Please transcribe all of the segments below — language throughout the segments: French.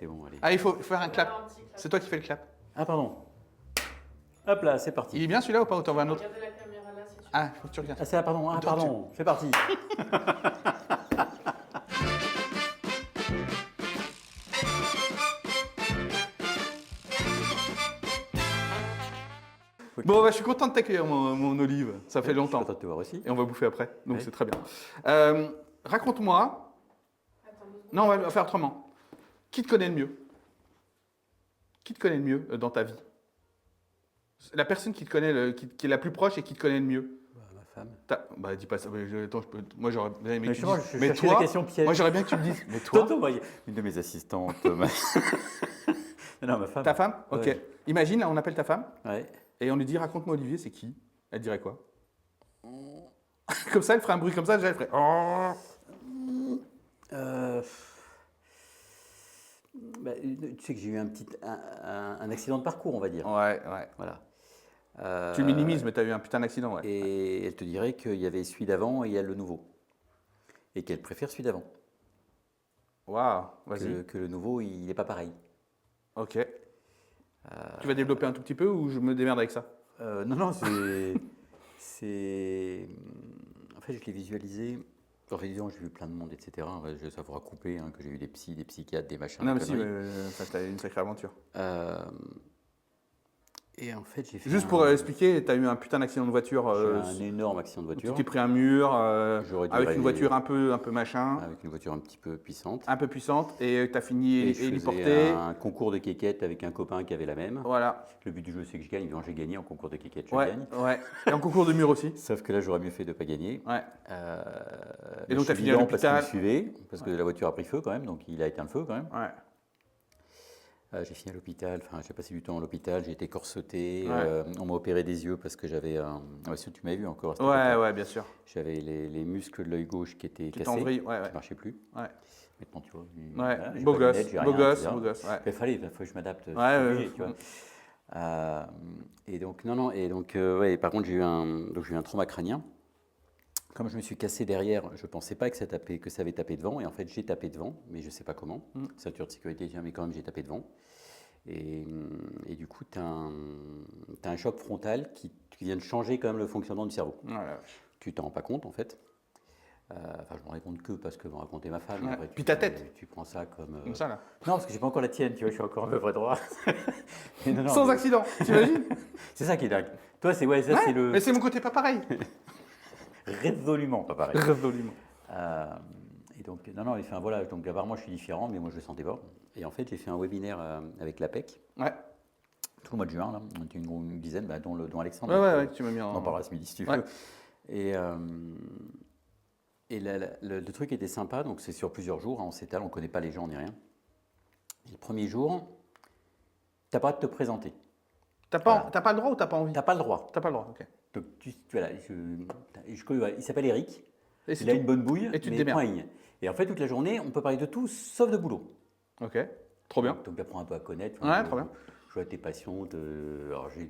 C'est bon, allez. Ah, il faut faire un clap. Un petit clap. C'est toi qui fais le clap. Ah, pardon. Hop là, c'est Il parti. est bien celui-là ou pas? Ou t'en veux un autre? Regardez la caméra là si tu veux. Ah, faut que tu regardes. Ah, c'est là, pardon. Ah, Donc, pardon. C'est parti. Ok. Bon, bah, je suis content de t'accueillir, mon Olive. Ça fait Je suis longtemps. content de te voir aussi. Et on va bouffer après, donc Ouais. c'est très bien. Raconte-moi. Attends 2 secondes. Non, on va faire autrement. Qui te connaît le mieux? Qui te connaît le mieux dans ta vie? La personne qui te connaît, qui est la plus proche et qui te connaît le mieux. Bah, ma femme. Bah, dis pas ça. Attends, moi, j'aurais bien aimé Mais que tu justement, dises. je Mais cherchais toi, la question piège. moi, j'aurais bien que tu me dises. Mais toi, Tonton, voyez. Une de mes assistantes. Non, ma femme. ta femme? Ok. Ouais. Imagine, là, on appelle ta femme Ouais. et on lui dit raconte-moi Olivier, c'est qui? Elle dirait quoi? Comme ça, elle ferait un bruit comme ça, déjà, elle ferait. Euh, bah, tu sais que j'ai eu un accident de parcours, on va dire. Ouais, ouais. Voilà. Tu le minimises, mais t'as eu un putain d'accident, ouais. Et elle te dirait qu'il y avait celui d'avant et il y a le nouveau. Et qu'elle préfère celui d'avant. Waouh, vas-y. Que le nouveau, il n'est pas pareil. Ok. Tu vas développer un tout petit peu ou je me démerde avec ça? Non, c'est. En fait, je l'ai visualisé. En réalisant, j'ai vu plein de monde, etc. Ça faudra couper, hein, que j'ai eu des psys, des psychiatres, des machins. Non, des mais si, conneries. ça, t'as une sacrée aventure. Et en fait, j'ai fait. Juste pour expliquer, t'as eu un putain d'accident de voiture. J'ai eu un énorme accident de où tu voiture. t'es pris un mur J'aurais dû avec une râler. voiture un peu machin, Avec une voiture un petit peu puissante. un peu puissante, et t'as fini Et je héliporté. faisais un concours de quéquettes avec un copain qui avait la même. Voilà. Le but du jeu, c'est que je gagne. Donc, j'ai gagné en concours de quéquettes, je Ouais, gagne. ouais. Et en concours de mur aussi. Sauf que là, j'aurais mieux fait de ne pas gagner. Ouais. Mais donc, je t'as suis fini à dedans parce qu'il me l'hôpital. suivait, parce que la voiture a pris feu quand même, donc il a éteint le feu quand même. Ouais. J'ai fini à l'hôpital, enfin j'ai passé du temps à l'hôpital, j'ai été corseté, Ouais. on m'a opéré des yeux parce que j'avais un... Ah, si tu m'avais vu encore à cette Ouais, époque-là. ouais, bien sûr. J'avais les muscles de l'œil gauche qui étaient Qui cassés, t'en vrille, ouais, qui ouais. ne marchaient plus. Ouais. Maintenant tu vois, Ouais. j'ai Beau pas de gosse, lunettes, j'ai beau rien, gosse, etc. beau gosse. Ouais. Il fallait que je m'adapte, je suis Ouais, obligé, ouais. tu vois. Et donc, non, et donc, ouais, par contre j'ai eu un trauma crânien. Comme je me suis cassé derrière, je ne pensais pas que ça avait tapé devant. Et en fait, j'ai tapé devant, mais je ne sais pas comment. Ceinture de sécurité, tiens, mais quand même, j'ai tapé devant. Et du coup, tu as un choc frontal qui vient de changer quand même le fonctionnement du cerveau. Voilà. Tu t'en rends pas compte, en fait. Enfin, je me rends compte que parce que m'a raconté ma femme. Ouais. Après, Puis ta tête. Tu prends ça comme... Comme ça, là. Non, parce que j'ai pas encore la tienne, tu vois, je suis encore un peu près droit. Mais non, Sans mais accident, t'imagines? c'est ça qui est dingue. Toi, c'est ouais, ça, Ouais, c'est le... mais c'est mon côté pas pareil. Résolument pas pareil. Résolument. Et donc, non, enfin, voilà, donc apparemment je suis différent, mais moi je le sentais pas. Et en fait, j'ai fait un webinaire avec l'APEC, Ouais. tout le mois de juin, là. On était une dizaine, bah, dont Alexandre. Ouais, tu m'as mis On en. en parlera ce midi si tu Ouais. veux. Et le truc était sympa, donc c'est sur plusieurs jours, hein, on s'étale, on ne connaît pas les gens ni rien. Et le premier jour, tu n'as pas de te présenter. T'as pas le droit ou t'as pas envie? Tu n'as pas le droit. T'as pas le droit, ok. Donc, voilà, il s'appelle Eric. Et c'est Il a tout. une bonne bouille, Et tu te mais démerdes. point ligne. Et en fait, toute la journée, on peut parler de tout sauf de boulot. Ok, trop bien. Donc, tu apprends un peu à connaître. Ouais, trop bien. Je vois tes passions. Alors, je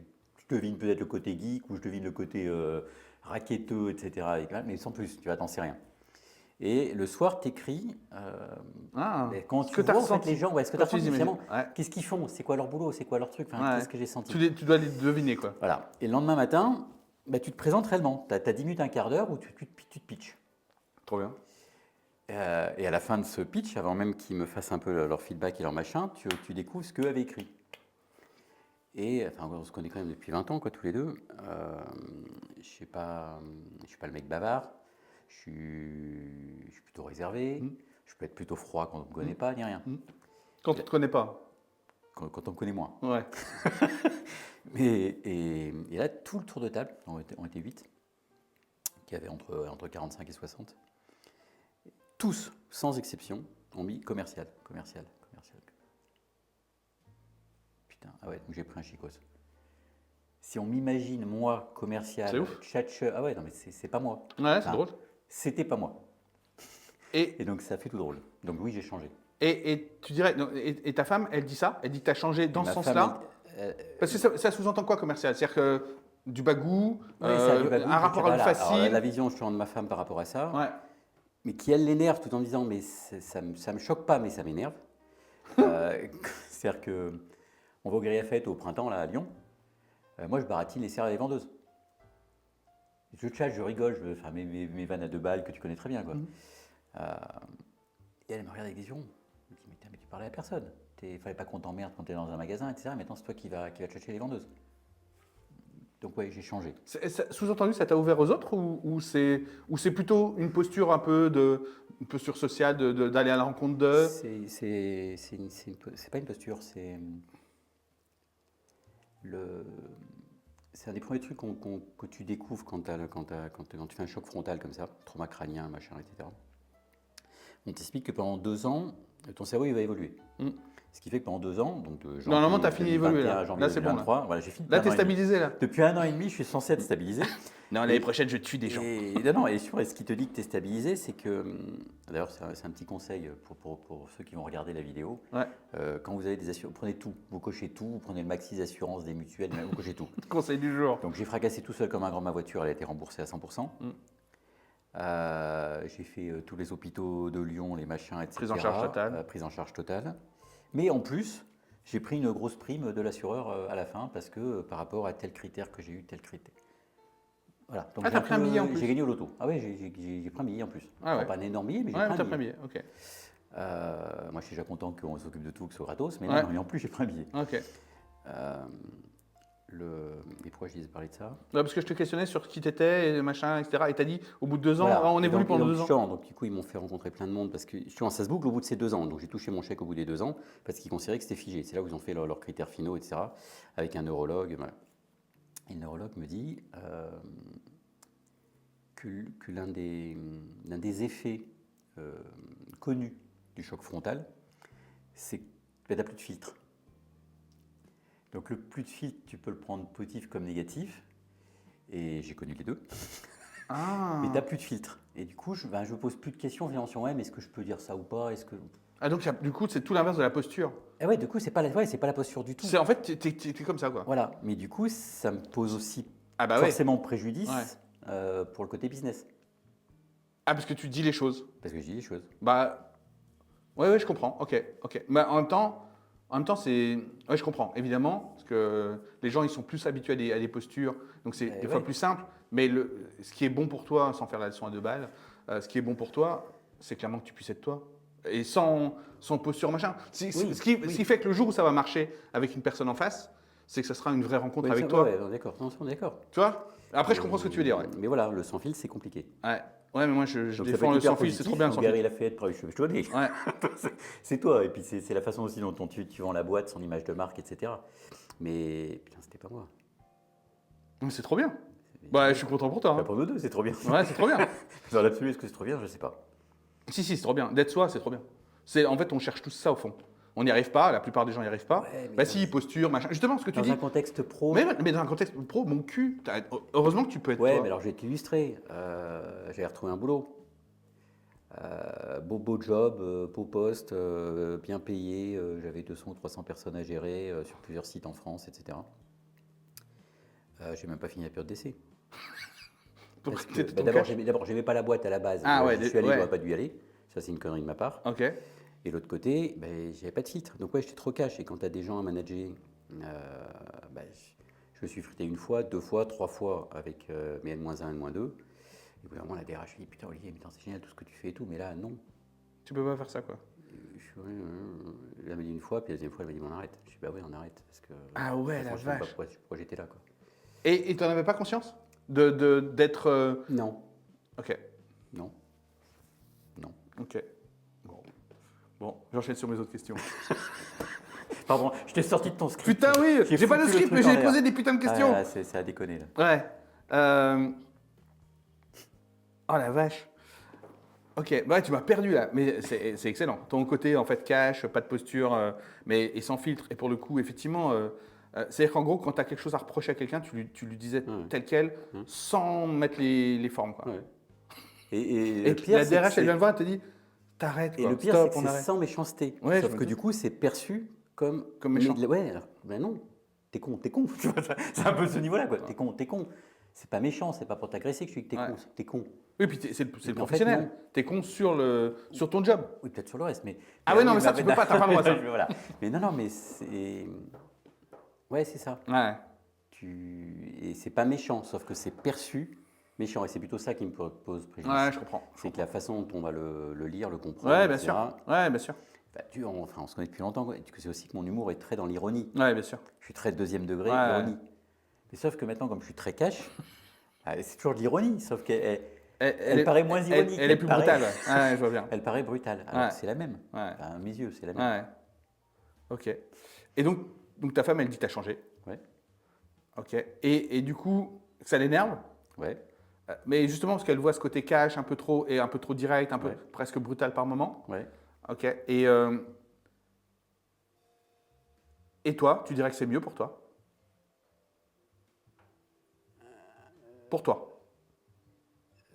devine peut-être le côté geek ou je devine le côté raquetteux, etc. Mais sans plus, tu vois, t'en sais rien. Et le soir, tu écris. Quand ce tu que t'as vois en fait, ressenti. les gens, ce que tu Quand as tu ressenti, imagines. finalement, Ouais. qu'est-ce qu'ils font, c'est quoi leur boulot, c'est quoi leur truc, Ouais. qu'est-ce que j'ai senti. Tu dois les deviner, quoi. Voilà. Et le lendemain matin, bah, tu te présentes réellement. Tu as 10 minutes, un quart d'heure où tu te pitches. Trop bien. Et à la fin de ce pitch, avant même qu'ils me fassent un peu leur feedback et leur machin, tu découvres ce qu'eux avaient écrit. Et enfin, on se connaît quand même depuis 20 ans, quoi, tous les deux. Je suis pas le mec bavard. Je suis plutôt réservé. Je peux être plutôt froid quand on ne me connaît pas, ni rien. Quand tu te connais pas. Quand on me connaît moins. Ouais. Et là, tout le tour de table, on était 8, qui avaient entre 45 et 60. Tous, sans exception, ont mis commercial. Putain, ah ouais, donc j'ai pris un chicos. Si on m'imagine, moi, commercial, C'est ouf. tchatcheur, ah ouais, non mais c'est pas moi. Ouais, c'est Enfin, drôle. C'était pas moi. Et Et donc ça fait tout drôle. Donc oui, j'ai changé. tu dirais, non, et ta femme, elle dit ça? Elle dit que tu as changé dans ce Ma sens-là? femme, Parce que ça sous-entend quoi commercial? C'est-à-dire que du bagou, oui, ça a du bagou, un rapport à voilà. facile. Alors, la vision justement de ma femme par rapport à ça, Ouais. mais qui elle l'énerve tout en me disant mais ça me choque pas, mais ça m'énerve. C'est-à-dire que on va au Grille à Fête au printemps là à Lyon. Moi, je baratine les serres et les vendeuses. Je chatte, je rigole, je fais mes vannes à 2 balles que tu connais très bien, quoi. Et elle me regarde avec des yeux ronds. Elle me dit, mais tu parlais à personne. Il fallait pas qu'on t'emmerde quand tu es dans un magasin, etc. Maintenant, c'est toi qui vas chercher les vendeuses. Donc, ouais, j'ai changé. Sous-entendu, ça t'a ouvert aux autres ou c'est plutôt une posture un peu posture sociale d'aller à la rencontre de. C'est pas une posture, c'est un des premiers trucs que tu découvres quand tu fais un choc frontal comme ça, trauma crânien, machin, etc. On t'explique que pendant 2 ans, ton cerveau il va évoluer. Ce qui fait que pendant 2 ans, donc de janvier Normalement, tu as fini d'évoluer 2021 là. à janvier Là, c'est bon. 2023, voilà, j'ai fini. Là, depuis t'es un an et demi. stabilisé là. Depuis 1 an et demi, je suis censé être stabilisé. Non, l'année prochaine, je tue des gens. Et ce qui te dit que tu es stabilisé, c'est que, d'ailleurs, c'est un petit conseil pour ceux qui vont regarder la vidéo. Ouais. Quand vous avez des assurances, prenez tout, vous cochez tout, vous prenez le maxi assurance des mutuelles, vous cochez tout. Conseil du jour. Donc j'ai fracassé tout seul comme un grand ma voiture, elle a été remboursée à 100%. J'ai fait tous les hôpitaux de Lyon, les machins, etc. Prise en charge totale. Prise en charge totale. Mais en plus, j'ai pris une grosse prime de l'assureur à la fin parce que par rapport à tel critère que j'ai eu, tel critère. Voilà. Donc t'as pris un billet en plus. J'ai gagné au loto. Ah oui, j'ai pris un billet en plus. Ah ouais. Pas un énorme billet, mais j'ai Ouais, pris t'as un pris un billet. billet, ok. Moi, je suis déjà content qu'on s'occupe de tout, que ce soit gratos, mais Ouais. non, mais en plus, j'ai pris un billet. Ok. Et pourquoi je disais parler de ça? Ouais, parce que je te questionnais sur qui t'étais, et machin, etc. Et t'as dit, au bout de 2 ans, Voilà. on évolue pendant 2 ans. Donc, du coup, ils m'ont fait rencontrer plein de monde parce que je suis en ça se boucle au bout de ces 2 ans. Donc, j'ai touché mon chèque au bout des 2 ans parce qu'ils considéraient que c'était figé. C'est là où ils ont fait leurs critères finaux, etc. Avec un neurologue. Voilà. Et le neurologue me dit que l'un des effets connus du choc frontal, c'est que tu n'as plus de filtre. Donc le plus de filtre, tu peux le prendre positif comme négatif. Et j'ai connu les deux. Ah. Mais tu n'as plus de filtre. Et du coup, je ne pose plus de questions. Je dis, ouais, mais est-ce que je peux dire ça ou pas? Ah, donc du coup, c'est tout l'inverse de la posture. Ah ouais, du coup, c'est pas la posture du tout. En fait, t'es comme ça, quoi. Voilà. Mais du coup, ça me pose aussi Ah bah forcément préjudice Ouais. pour le côté business. Ah, parce que tu dis les choses. Parce que je dis des choses. Bah, ouais, je comprends. Ok. Mais en même temps, c'est. Ouais, je comprends, évidemment, parce que les gens, ils sont plus habitués à des postures, donc c'est des fois plus simple. Mais ce qui est bon pour toi, sans faire la leçon à 2 balles, ce qui est bon pour toi, c'est clairement que tu puisses être toi. Et sans posture, machin. Ce qui fait que le jour où ça va marcher avec une personne en face, c'est que ça sera une vraie rencontre avec toi. Ouais, d'accord. Non, on est d'accord. Tu vois? Après, je comprends ce que tu veux dire. Ouais, Mais voilà, le sans fil, c'est compliqué. mais moi, je Donc, ça défends peut le être hyper sans fil, c'est positif, trop bien le ou sans Gary fil. Lafayette, je te dis. Ouais. C'est toi. Et puis, c'est la façon aussi dont tu vends la boîte, son image de marque, etc. Mais putain, c'était pas moi. Mais c'est trop bien. Bah, je suis content pour toi. Pour nous deux, c'est trop bien. Ouais, c'est trop bien. Dans l'absolu, est-ce que c'est trop bien? Je sais pas. Si, c'est trop bien. D'être soi, c'est trop bien. En fait, on cherche tous ça au fond. On n'y arrive pas, la plupart des gens n'y arrivent pas. Ouais, Bah si, posture, machin. Justement, ce que tu Dans dis. un contexte pro. Mais dans un contexte pro, mon cul, heureusement que tu peux être Ouais, toi. mais alors je vais t'illustrer. J'ai retrouvé un boulot. Beau job, beau poste, bien payé. J'avais 200 ou 300 personnes à gérer sur plusieurs sites en France, etc. J'ai même pas fini la période d'essai. Parce que, d'abord, j'aimais pas la boîte à la base. Ah ouais, je suis allé, ouais. j'aurais pas dû y aller. Ça, c'est une connerie de ma part. Ok. Et l'autre côté, j'avais pas de filtre. Donc ouais, j'étais trop cash. Et quand tu as des gens à manager, je me suis frité 1 fois, 2 fois, 3 fois avec mes N-1, N-2. Et puis vraiment, la DRH, je dit, putain, Olivier, c'est génial tout ce que tu fais et tout. Mais là, non. Tu peux pas faire ça, quoi. Elle m'a dit 1 fois, puis la deuxième fois, elle m'a dit, on arrête. Je dis, bah oui, on arrête. Parce que, Ah ouais, la je sais pas vache. pourquoi j'étais là, quoi. Et tu n'en avais pas conscience d'être. Non. Ok. Non. Ok. Bon, j'enchaîne sur mes autres questions. Pardon, je t'ai sorti de ton script. Putain, oui, j'ai pas de foutu le script, truc mais en j'ai l'air. posé des putains de questions. Ah, ça a déconné, là. Ouais. Oh la vache. Ok, bah tu m'as perdu là, mais c'est excellent. Ton côté en fait cash, pas de posture, et sans filtre. Et pour le coup, effectivement, c'est-à-dire qu'en gros, quand tu as quelque chose à reprocher à quelqu'un, tu lui disais tel quel, sans mettre les formes. Quoi. Ouais. Et Et le pire, la c'est que DRH, elle vient te voir, elle te dit t'arrêtes. Et quoi, le pire, stop, c'est on que c'est arrête. sans méchanceté. Ouais, Sauf je me que doute. du coup, c'est perçu comme méchant. Ouais, alors, ben non, t'es con. Tu vois, c'est un peu ce niveau-là, quoi. T'es con. C'est pas méchant, c'est pas pour t'agresser que je dis que t'es Ouais. con, c'est que t'es con. Oui, puis c'est le En fait, professionnel. non. Tu es con sur ton job. Oui, peut-être sur le reste, mais. Ah ouais, non, oui, mais ça, tu peux pas, t'as pas le droit, ça. Voilà. Mais non, mais c'est. Ouais, c'est ça. Ouais. Et c'est pas méchant, sauf que c'est perçu méchant. Et c'est plutôt ça qui me pose préjudice. Ouais, je comprends. C'est que la façon dont on va le lire, le comprendre, Ouais, bien etc. sûr. Ouais, bien sûr. Bah, on se connaît depuis longtemps, quoi. Et que c'est aussi que mon humour est très dans l'ironie. Ouais, bien sûr. Je suis très deuxième degré, Ouais. ironie. Mais sauf que maintenant, comme je suis très cash, c'est toujours de l'ironie, sauf qu'elle Elle paraît moins ironique. Elle est plus paraît- brutale. Ouais, je vois bien. Elle paraît brutale, alors Ouais. que c'est la même. Ouais. Enfin, à mes yeux, c'est la même. Ouais. Ok. Et donc ta femme, elle dit que tu as changé. Ouais, Ok. Et du coup, ça l'énerve. ouais, Mais justement, parce qu'elle voit ce côté cash un peu trop direct, un peu Ouais. presque brutal par moment. ouais. Ok. Et toi, tu dirais que c'est mieux pour toi? Pour toi?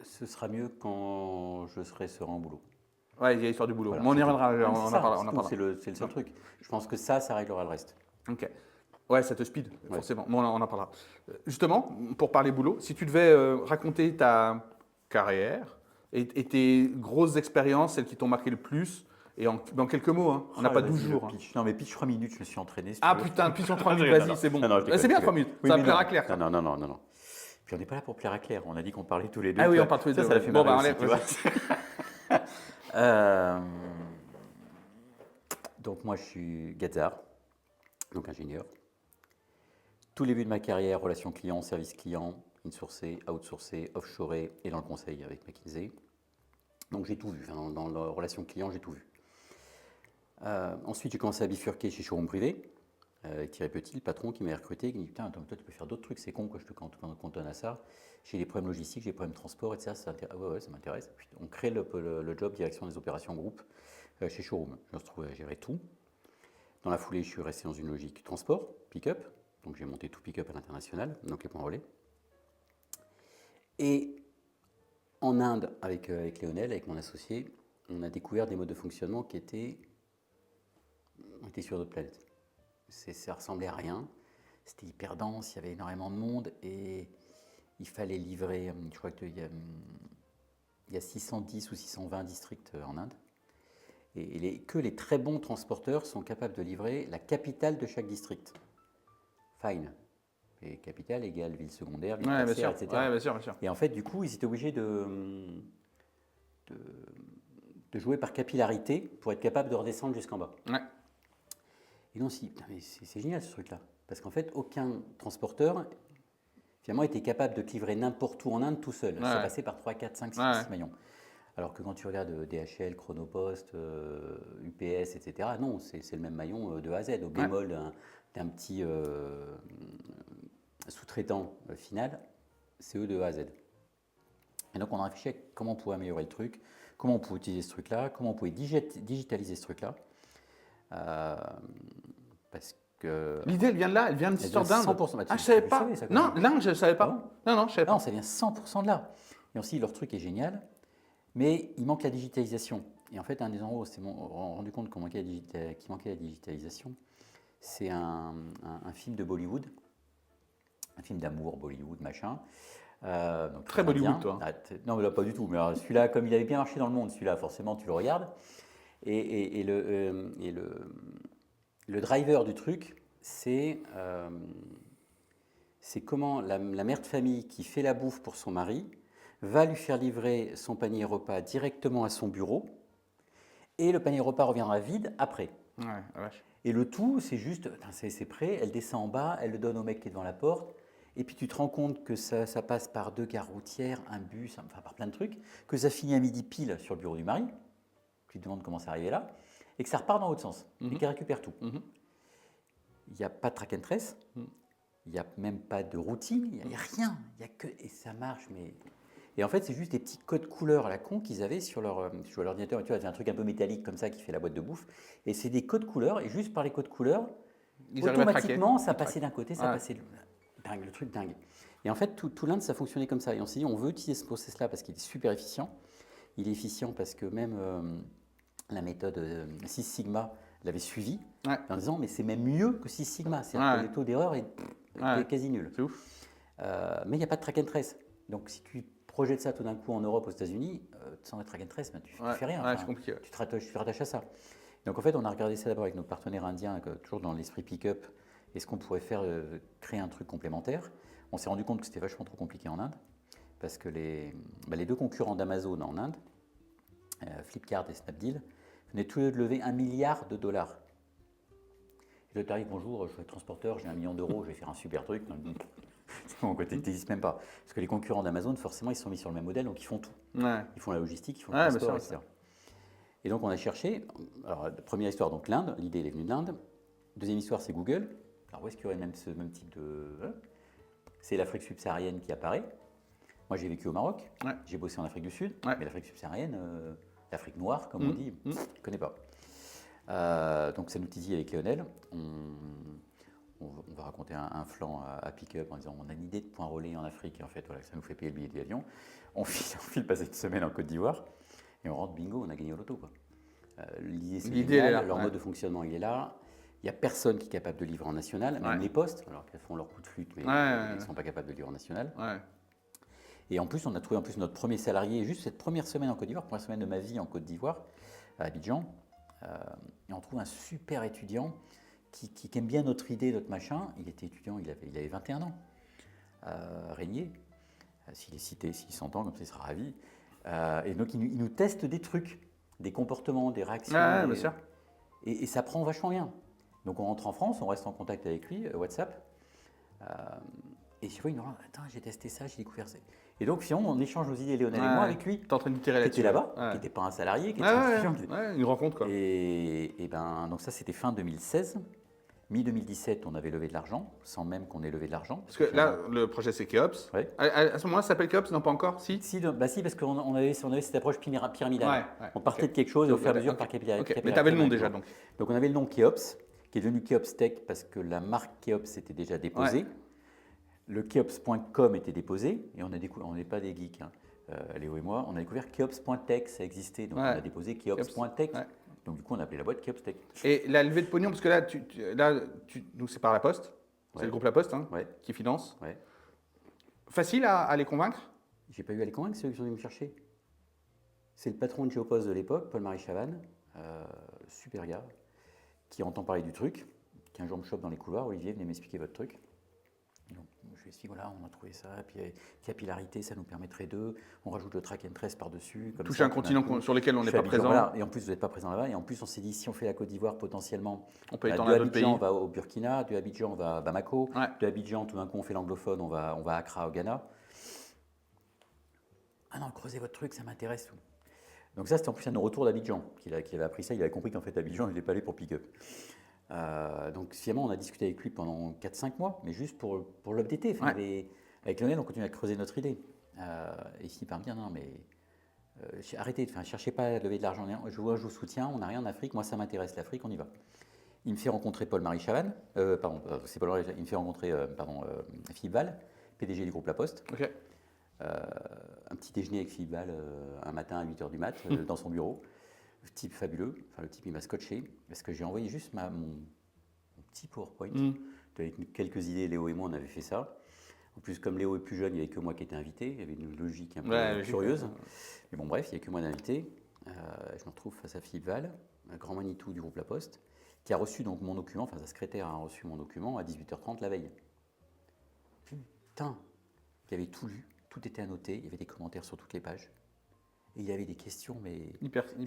Ce sera mieux quand je serai serein au boulot. Ouais, il y a l'histoire du boulot. Voilà, Mais on y c'est tout. reviendra, Ouais, on c'est en ça, parlera. c'est On en tout, parlera. c'est le seul truc. Je pense que ça réglera le reste. Ok. Ouais, ça te speed, forcément. Bon, on en parlera. Justement, pour parler boulot, si tu devais raconter ta carrière et tes grosses expériences, celles qui t'ont marqué le plus, et dans quelques mots, hein. On n'a pas 12 jours. Hein. Non, mais pitch 3 minutes, je me suis entraîné. Si Ah tu veux. putain, puis sur 3 minutes, Non, vas-y, non. c'est bon. Non, non, je déconne, C'est bien je 3 déconne. minutes, Oui, ça va mais plaire non. à Claire. ça. Non, non, non, non, non. Puis on n'est pas là pour plaire à Claire. On a dit qu'on parlait tous les deux. Ah oui, tu on vois. parle tous les deux. Ça l'a fait Bon, marrer bah, aussi, enlève, tu vois. Euh, donc moi, je suis Gazar, donc ingénieur. Tout le début de ma carrière, relations clients, service client, insourcé, outsourcé, offshoré et dans le conseil avec McKinsey. Donc j'ai tout vu. Enfin, dans la relation client, j'ai tout vu. Ensuite, j'ai commencé à bifurquer chez Showroom Privé. Thierry Petit, le patron, qui m'a recruté, qui me dit putain, attends, toi tu peux faire d'autres trucs, c'est con que je te cantonne à ça. J'ai des problèmes logistiques, j'ai des problèmes de transport, etc. Ah ouais, ça m'intéresse. Puis on crée le job direction des opérations groupe chez Showroom. Je me retrouve à gérer tout. Dans la foulée, je suis resté dans une logique transport, pick-up. Donc j'ai monté tout pick-up à l'international, donc les points relais. Et en Inde, avec Léonel, avec mon associé, on a découvert des modes de fonctionnement qui étaient. On était sur d'autres planètes. Ça ressemblait à rien. C'était hyper dense, il y avait énormément de monde et il fallait livrer, je crois qu'il y a 610 ou 620 districts en Inde. Et que les très bons transporteurs sont capables de livrer la capitale de chaque district. Fine. Et capitale égale ville secondaire, ville Ouais, bien tertiaire, sûr. etc. Ouais, bien sûr, bien sûr. Et en fait, du coup, ils étaient obligés de jouer par capillarité pour être capables de redescendre jusqu'en bas. Ouais. Et donc, c'est génial ce truc-là. Parce qu'en fait, aucun transporteur, finalement, était capable de te livrer n'importe où en Inde tout seul. Ça passait par 3, 4, 5, 6 maillons. Alors que quand tu regardes DHL, Chronopost, UPS, etc., non, c'est le même maillon de A à Z, au bémol d'un petit sous-traitant final, c'est eux de A à Z. Et donc on a réfléchi à comment on pouvait améliorer le truc, comment on pouvait utiliser ce truc-là, comment on pouvait digitaliser ce truc-là. Parce que... L'idée, elle vient de là, elle vient de cette histoire d'Inde. 100%. Ah, je savais Tu pas. savais ça, quand Non, même. l'Inde, je savais pas. Ah Non, je savais pas. Non, ça vient 100% de là. Et aussi, leur truc est génial, mais il manque la digitalisation. Et en fait, un des endroits où on s'est rendu compte qu'il manquait la digitalisation, c'est un film de Bollywood, un film d'amour, Bollywood, machin. Donc, Très Bollywood, toi. Non, mais là, pas du tout. Mais celui-là, comme il avait bien marché dans le monde, celui-là, forcément, tu le regardes. Et le driver du truc, c'est comment la mère de famille qui fait la bouffe pour son mari va lui faire livrer son panier repas directement à son bureau et le panier repas reviendra vide après. Ouais, la vache. Et le tout, c'est juste, c'est prêt, elle descend en bas, elle le donne au mec qui est devant la porte, et puis tu te rends compte que ça passe par 2 gares routières, un bus, enfin par plein de trucs, que ça finit à midi pile sur le bureau du mari, tu te demandes comment c'est arrivé là, et que ça repart dans l'autre sens, et qu'elle récupère tout. Il n'y a pas de track and trace, il n'y a même pas de routine, il n'y a rien, il y a que, et ça marche, mais... Et en fait, c'est juste des petits codes couleurs à la con qu'ils avaient sur l'ordinateur. Tu vois, c'est un truc un peu métallique comme ça qui fait la boîte de bouffe. Et c'est des codes couleurs, et juste par les codes couleurs, Ils arrivent à automatiquement, traquer. ça passait d'un côté, ça passait de l'autre. Dingue, le truc dingue. Et en fait, tout l'Inde, ça fonctionnait comme ça. Et on s'est dit, on veut utiliser ce process-là parce qu'il est super efficient. Il est efficient parce que même la méthode Six Sigma l'avait suivi, en disant, mais c'est même mieux que Six Sigma. C'est-à-dire que le taux d'erreur est quasi nul. C'est ouf. Mais il n'y a pas de track and trace. Donc si tu projettes ça tout d'un coup en Europe, aux États-Unis, sans track and trace, ben, tu ne fais rien. Ouais, c'est compliqué. Tu te rattaches à ça. Donc en fait, on a regardé ça d'abord avec nos partenaires indiens, toujours dans l'esprit pick-up. Est-ce qu'on pourrait créer un truc complémentaire? On s'est rendu compte que c'était vachement trop compliqué en Inde, parce que les deux concurrents d'Amazon en Inde, Flipkart et Snapdeal, venaient tous les deux de lever $1 milliard. Et là, tu arrives, bonjour, je suis transporteur, j'ai $1 million, je vais faire un super truc. Bon, côté, tu n'hésites même pas. Parce que les concurrents d'Amazon, forcément, ils sont mis sur le même modèle, donc ils font tout. Ouais. Ils font la logistique, ils font le transport, etc. Et donc, on a cherché. Alors, première histoire, donc l'Inde, l'idée elle est venue de l'Inde. Deuxième histoire, c'est Google. Alors, où est-ce qu'il y aurait même ce même type de. C'est l'Afrique subsaharienne qui apparaît. Moi, j'ai vécu au Maroc, j'ai bossé en Afrique du Sud, mais l'Afrique subsaharienne, l'Afrique noire, comme on dit, je ne connais pas. Donc, ça nous titille avec Lionel. On va raconter un flanc à pick-up en disant on a une idée de point relais en Afrique, et en fait, voilà, ça nous fait payer le billet d'avion. On file passer une semaine en Côte d'Ivoire, et on rentre, bingo, on a gagné au loto. L'idée, c'est génial, leur mode de fonctionnement, il est là. Il n'y a personne qui est capable de livrer en national, même les postes, alors qu'elles font leur coup de flûte, mais ils ne sont pas capables de livrer en national. Et en plus, on a trouvé notre premier salarié, juste cette première semaine en Côte d'Ivoire, première semaine de ma vie en Côte d'Ivoire, à Abidjan. Et on trouve un super étudiant qui aime bien notre idée, notre machin. Il était étudiant, il avait 21 ans. Régnier, s'il est cité, s'il s'entend, comme ça il sera ravi. Et donc il nous teste des trucs, des comportements, des réactions. Bien sûr. Et ça prend vachement bien. Donc on rentre en France, on reste en contact avec lui, WhatsApp. Et chaque fois, il nous dit attends, j'ai testé ça, j'ai découvert ça. Et donc finalement, on échange nos idées, Lionel et moi, avec lui. T'es en train de tirer là-dessus. Qui était là-bas, qui n'était pas un salarié, qui était un étudiant. Une rencontre quoi. Et ben, donc ça, c'était fin 2016. Mi-2017, on avait levé de l'argent, sans même qu'on ait levé de l'argent. Parce que là, le projet, c'est Keops. Ouais. À ce moment-là, ça s'appelle Keops, non pas encore? Si, si, parce qu'on avait cette approche pyramidale. On partait de quelque chose et au fur et à mesure par capillarité. Mais tu avais le nom déjà donc. Donc on avait le nom Keops, qui est devenu Keops Tech parce que la marque Keops était déjà déposée. Le Keops.com était déposé et on n'est pas des geeks, hein. Léo et moi, on a découvert Keops.tech, ça existait, donc on a déposé Keops.tech. Donc du coup, on a appelé la boîte Keops Tech. Et la levée de pognon, parce que là, donc c'est par la Poste, c'est le groupe La Poste qui finance. Facile à les convaincre? J'ai pas eu à les convaincre, c'est eux qui sont venus me chercher. C'est le patron de Geopost de l'époque, Paul-Marie Chavannes, super gars, qui entend parler du truc, qui un jour me chope dans les couloirs. Olivier, venez m'expliquer votre truc. Donc, je lui explique, voilà, on a trouvé ça, puis capillarité, ça nous permettrait on rajoute le track and trace par-dessus. Toucher un continent sur lequel on n'est pas présent. Voilà, et en plus, vous n'êtes pas présent là-bas. Et en plus, on s'est dit, si on fait la Côte d'Ivoire, potentiellement, on peut étendre de à d'autres pays. Abidjan, on va au Burkina, de Abidjan, on va à Bamako, de Abidjan, tout d'un coup, on fait l'anglophone, on va à Accra, au Ghana. Ah non, creusez votre truc, ça m'intéresse. Donc ça, c'était en plus un de nos retours d'Abidjan, qu'il avait appris ça, il avait compris qu'en fait, Abidjan, il n'est pas allé pour pick-up. Donc finalement, on a discuté avec lui pendant 4-5 mois, mais juste pour l'updater. Avec Lionel, on continue à creuser notre idée. Et il finit par me dire, non, mais arrêtez, cherchez pas à lever de l'argent. Je vous soutiens, on n'a rien en Afrique, moi ça m'intéresse, l'Afrique, on y va. Il me fait rencontrer Paul-Marie Chavannes, c'est Paul-Marie, il me fait rencontrer Philippe Val, PDG du groupe La Poste. Un petit déjeuner avec Philippe Val un matin à 8h du mat, dans son bureau. Le type fabuleux, le type il m'a scotché, parce que j'ai envoyé juste mon petit PowerPoint, avec quelques idées, Léo et moi on avait fait ça. En plus, comme Léo est plus jeune, il n'y avait que moi qui étais invité, il y avait une logique un peu curieuse. Mais bon bref, il n'y a que moi d'invité. Je me retrouve face à Philippe Val, un grand Manitou du groupe La Poste, qui a reçu donc mon document, enfin sa secrétaire a reçu mon document à 18h30 la veille. Putain, il avait tout lu, tout était annoté, il y avait des commentaires sur toutes les pages. Et il y avait des questions, mais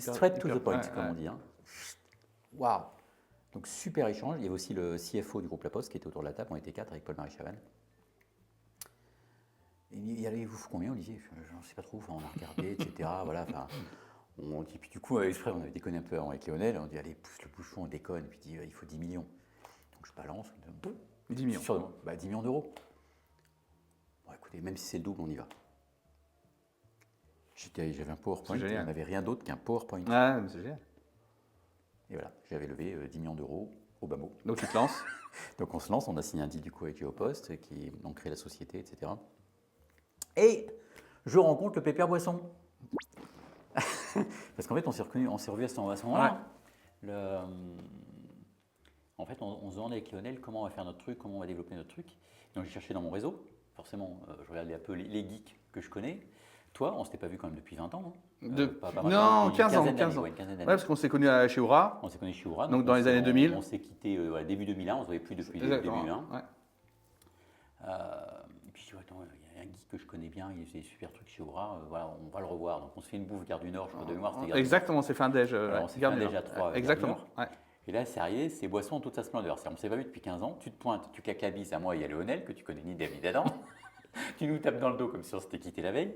straight to the point, comme on dit. Waouh! Donc super échange. Il y avait aussi le CFO du groupe La Poste qui était autour de la table. On était 4 avec Paul-Marie Chavannes. Il allait, vous faut combien, Olivier? Je ne sais pas trop. Enfin, on a regardé, etc. Voilà. Enfin, on dit, puis du coup, exprès, on avait déconné un peu avant avec Lionel. On dit, allez, pousse le bouchon, on déconne. Puis il dit, il faut 10 millions. Donc je balance. 10 millions. 10 millions d'euros. Bon, écoutez, même si c'est le double, on y va. J'avais un PowerPoint, on n'avait rien d'autre qu'un PowerPoint. Ah, c'est génial. Et voilà, j'avais levé 10 millions d'euros au bas mot. Donc tu te lances. Donc on se lance, on a signé un deal du coup avec Geopost, on crée la société, etc. Et je rencontre le Pépère Boisson. Parce qu'en fait, on s'est revu à ce moment-là. En fait, on se demandait avec Lionel comment on va faire notre truc, comment on va développer notre truc. Donc j'ai cherché dans mon réseau. forcément, je regardais un peu les geeks que je connais. Toi, on ne s'était pas vu quand même depuis 20 ans, non pas Non, depuis 15 ans. une quinzaine 15 d'années, ans. ouais, une quinzaine Ouais, d'années. parce qu'on s'est connus chez Oura. On s'est connus chez Oura. Donc dans les années 2000. On s'est quitté début 2001, on ne se voyait plus depuis début Exactement. 2001. Ouais. Et puis je dis, ouais, attends, il y a un geek que je connais bien, il fait des super trucs chez Oura, voilà, on va le revoir. Donc on se fait une bouffe Gare du Nord, je crois, de mémoire, c'était Gare du Nord. Exactement, on s'est fait un déj. Alors, on s'est fait un déj à 3 Exactement. Ouais. Et là, sérieux, c'est boisson en toute sa splendeur. On ne s'est pas vu depuis 15 ans, tu te pointes, tu claques la bise à moi et à Léonel, que tu connais ni David Adam. Tu nous tapes dans le dos comme si on s'était quitté la veille.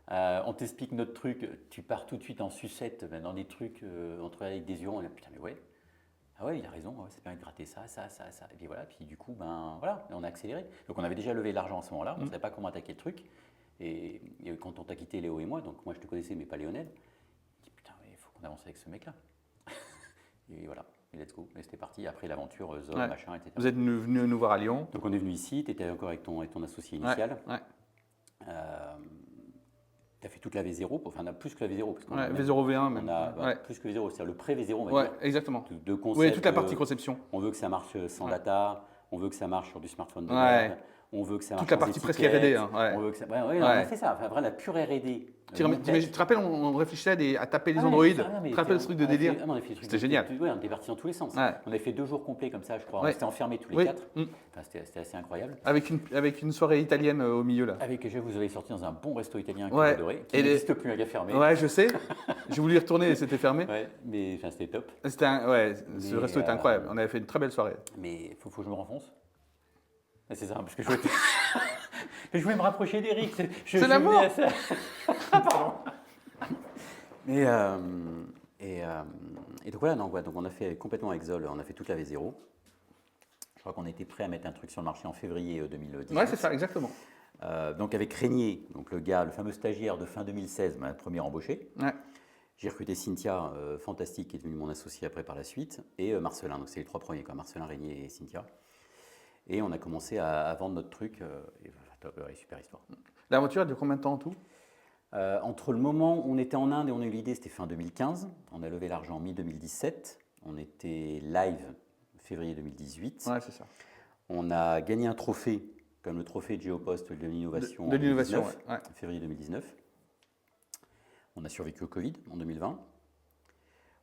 On t'explique notre truc, tu pars tout de suite en sucette dans des trucs entre avec des yeux, on dit putain mais ouais, ah ouais il a raison, ouais, c'est bien de gratter ça. Et puis voilà, puis du coup ben voilà, on a accéléré. Donc on avait déjà levé l'argent à ce moment-là, on ne savait pas comment attaquer le truc. Et quand on t'a quitté Léo et moi, donc moi je te connaissais mais pas Léonel, je dis putain il faut qu'on avance avec ce mec-là. Et voilà, et let's go. Et c'était parti, après l'aventure, Zone, machin, etc. Vous êtes venu nous voir à Lyon. Donc on est venu ici, tu étais encore avec ton associé initial. Ouais. Tu as fait toute la V0, enfin plus que la V0. Parce qu'on V0, V1 même. On a plus que V0, c'est-à-dire le pré-V0, on va Ouais, dire. exactement. De concept, Oui, toute la partie conception. On veut que ça marche sans data, on veut que ça marche sur du smartphone de Ouais. dev, on veut que ça marche Toute la sans partie presque étiquette, R&D. Hein, ouais. on veut que ça... on a fait ça, enfin, vraiment la pure R&D. Tu te rappelles, on réfléchissait à taper les Android. Tu te rappelles ce truc de délire? C'était génial. Ouais, on était partis dans tous les sens. Ouais. On avait fait 2 jours complets comme ça, je crois. On Ouais. s'était enfermés tous les 4. Mm. Enfin, c'était assez incroyable. Avec une soirée italienne au milieu là. Avec je vous avez sorti dans un bon resto italien que Ouais. j'ai adoré, qui n'existe plus, un gars fermé. Ouais, je sais. J'ai voulu y retourner et c'était fermé. Ouais, mais enfin, c'était top. Ce resto était incroyable. On avait fait une très belle soirée. Mais il faut que je me renfonce. C'est ça, parce que je voulais me rapprocher d'Eric. C'est l'amour. Pardon. Et donc voilà, donc on a fait complètement avec Zol, on a fait toute la V0. Je crois qu'on était prêt à mettre un truc sur le marché en février 2010. Ouais, c'est ça, exactement. Donc avec Régnier, donc le gars, le fameux stagiaire de fin 2016, ma première embauché. Ouais. J'ai recruté Cynthia, fantastique, qui est devenue mon associé après par la suite, et Marcelin, donc c'est les 3 premiers, quoi, Marcelin, Régnier et Cynthia. Et on a commencé à vendre notre truc, super histoire. L'aventure a duré combien de temps en tout? Entre le moment où on était en Inde et on a eu l'idée, c'était fin 2015. On a levé l'argent en mi-2017. On était live février 2018. Ouais, c'est ça. On a gagné un trophée, comme le trophée de Géopost de l'innovation de l'innovation, ouais. février 2019. On a survécu au Covid en 2020.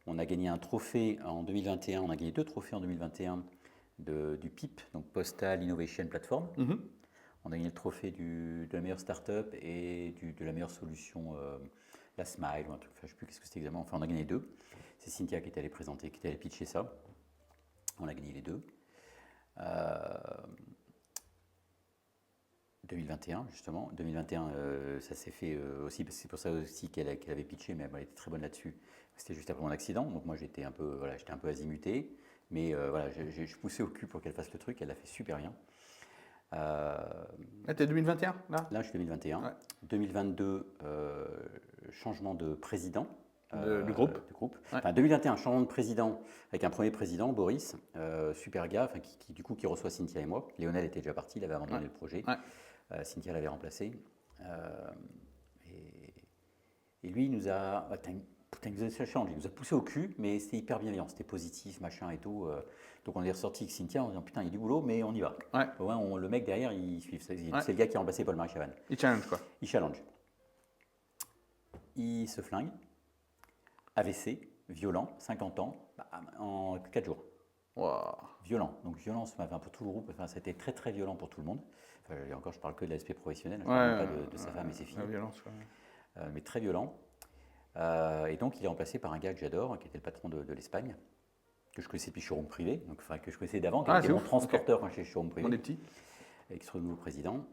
On a gagné un trophée en 2021. On a gagné 2 trophées en 2021 du PIP, donc Postal Innovation Platform. Mm-hmm. On a gagné le trophée de la meilleure start-up et de la meilleure solution, la Smile ou un truc, enfin, je ne sais plus qu'est-ce que c'était exactement. Enfin, on a gagné 2. C'est Cynthia qui était allée présenter, qui était allée pitcher ça. On a gagné les 2. 2021, justement. 2021, ça s'est fait aussi, parce que c'est pour ça aussi qu'elle avait pitché, mais elle était très bonne là-dessus. C'était juste après mon accident, donc moi j'étais un peu azimuté. Mais voilà, je poussais au cul pour qu'elle fasse le truc, elle l'a fait super bien. T'es 2021 là? Là, je suis 2021. Ouais. 2022, changement de président. Du groupe. Ouais. Enfin, 2021, changement de président avec un premier président, Boris, super gars, qui reçoit Cynthia et moi. Léonel était déjà parti, il avait abandonné le projet. Ouais. Cynthia l'avait remplacé. Et lui, il nous a... il nous a poussé au cul, mais c'était hyper bienveillant, c'était positif, machin et tout. Donc on est ressorti avec Cynthia en disant putain, il y a du boulot, mais on y va. Ouais. Au moins, le mec derrière, il suit. C'est le gars qui a remplacé Paul-Marie Chavannes. Il challenge quoi. Il challenge. Il se flingue. AVC, violent, 50 ans, en 4 jours. Wow. Violent. Donc violence pour tout le groupe, c'était très très violent pour tout le monde. Enfin, et encore, je parle que de l'aspect professionnel, je ne parle pas de sa femme et ses filles. La violence, mais très violent. Et donc, il est remplacé par un gars que j'adore, qui était le patron de l'Espagne, que je connaissais depuis showroom privé, donc que je connaissais d'avant, qui était mon transporteur quand j'étais chez showroom privé. On est petits. Et qui sera le nouveau président.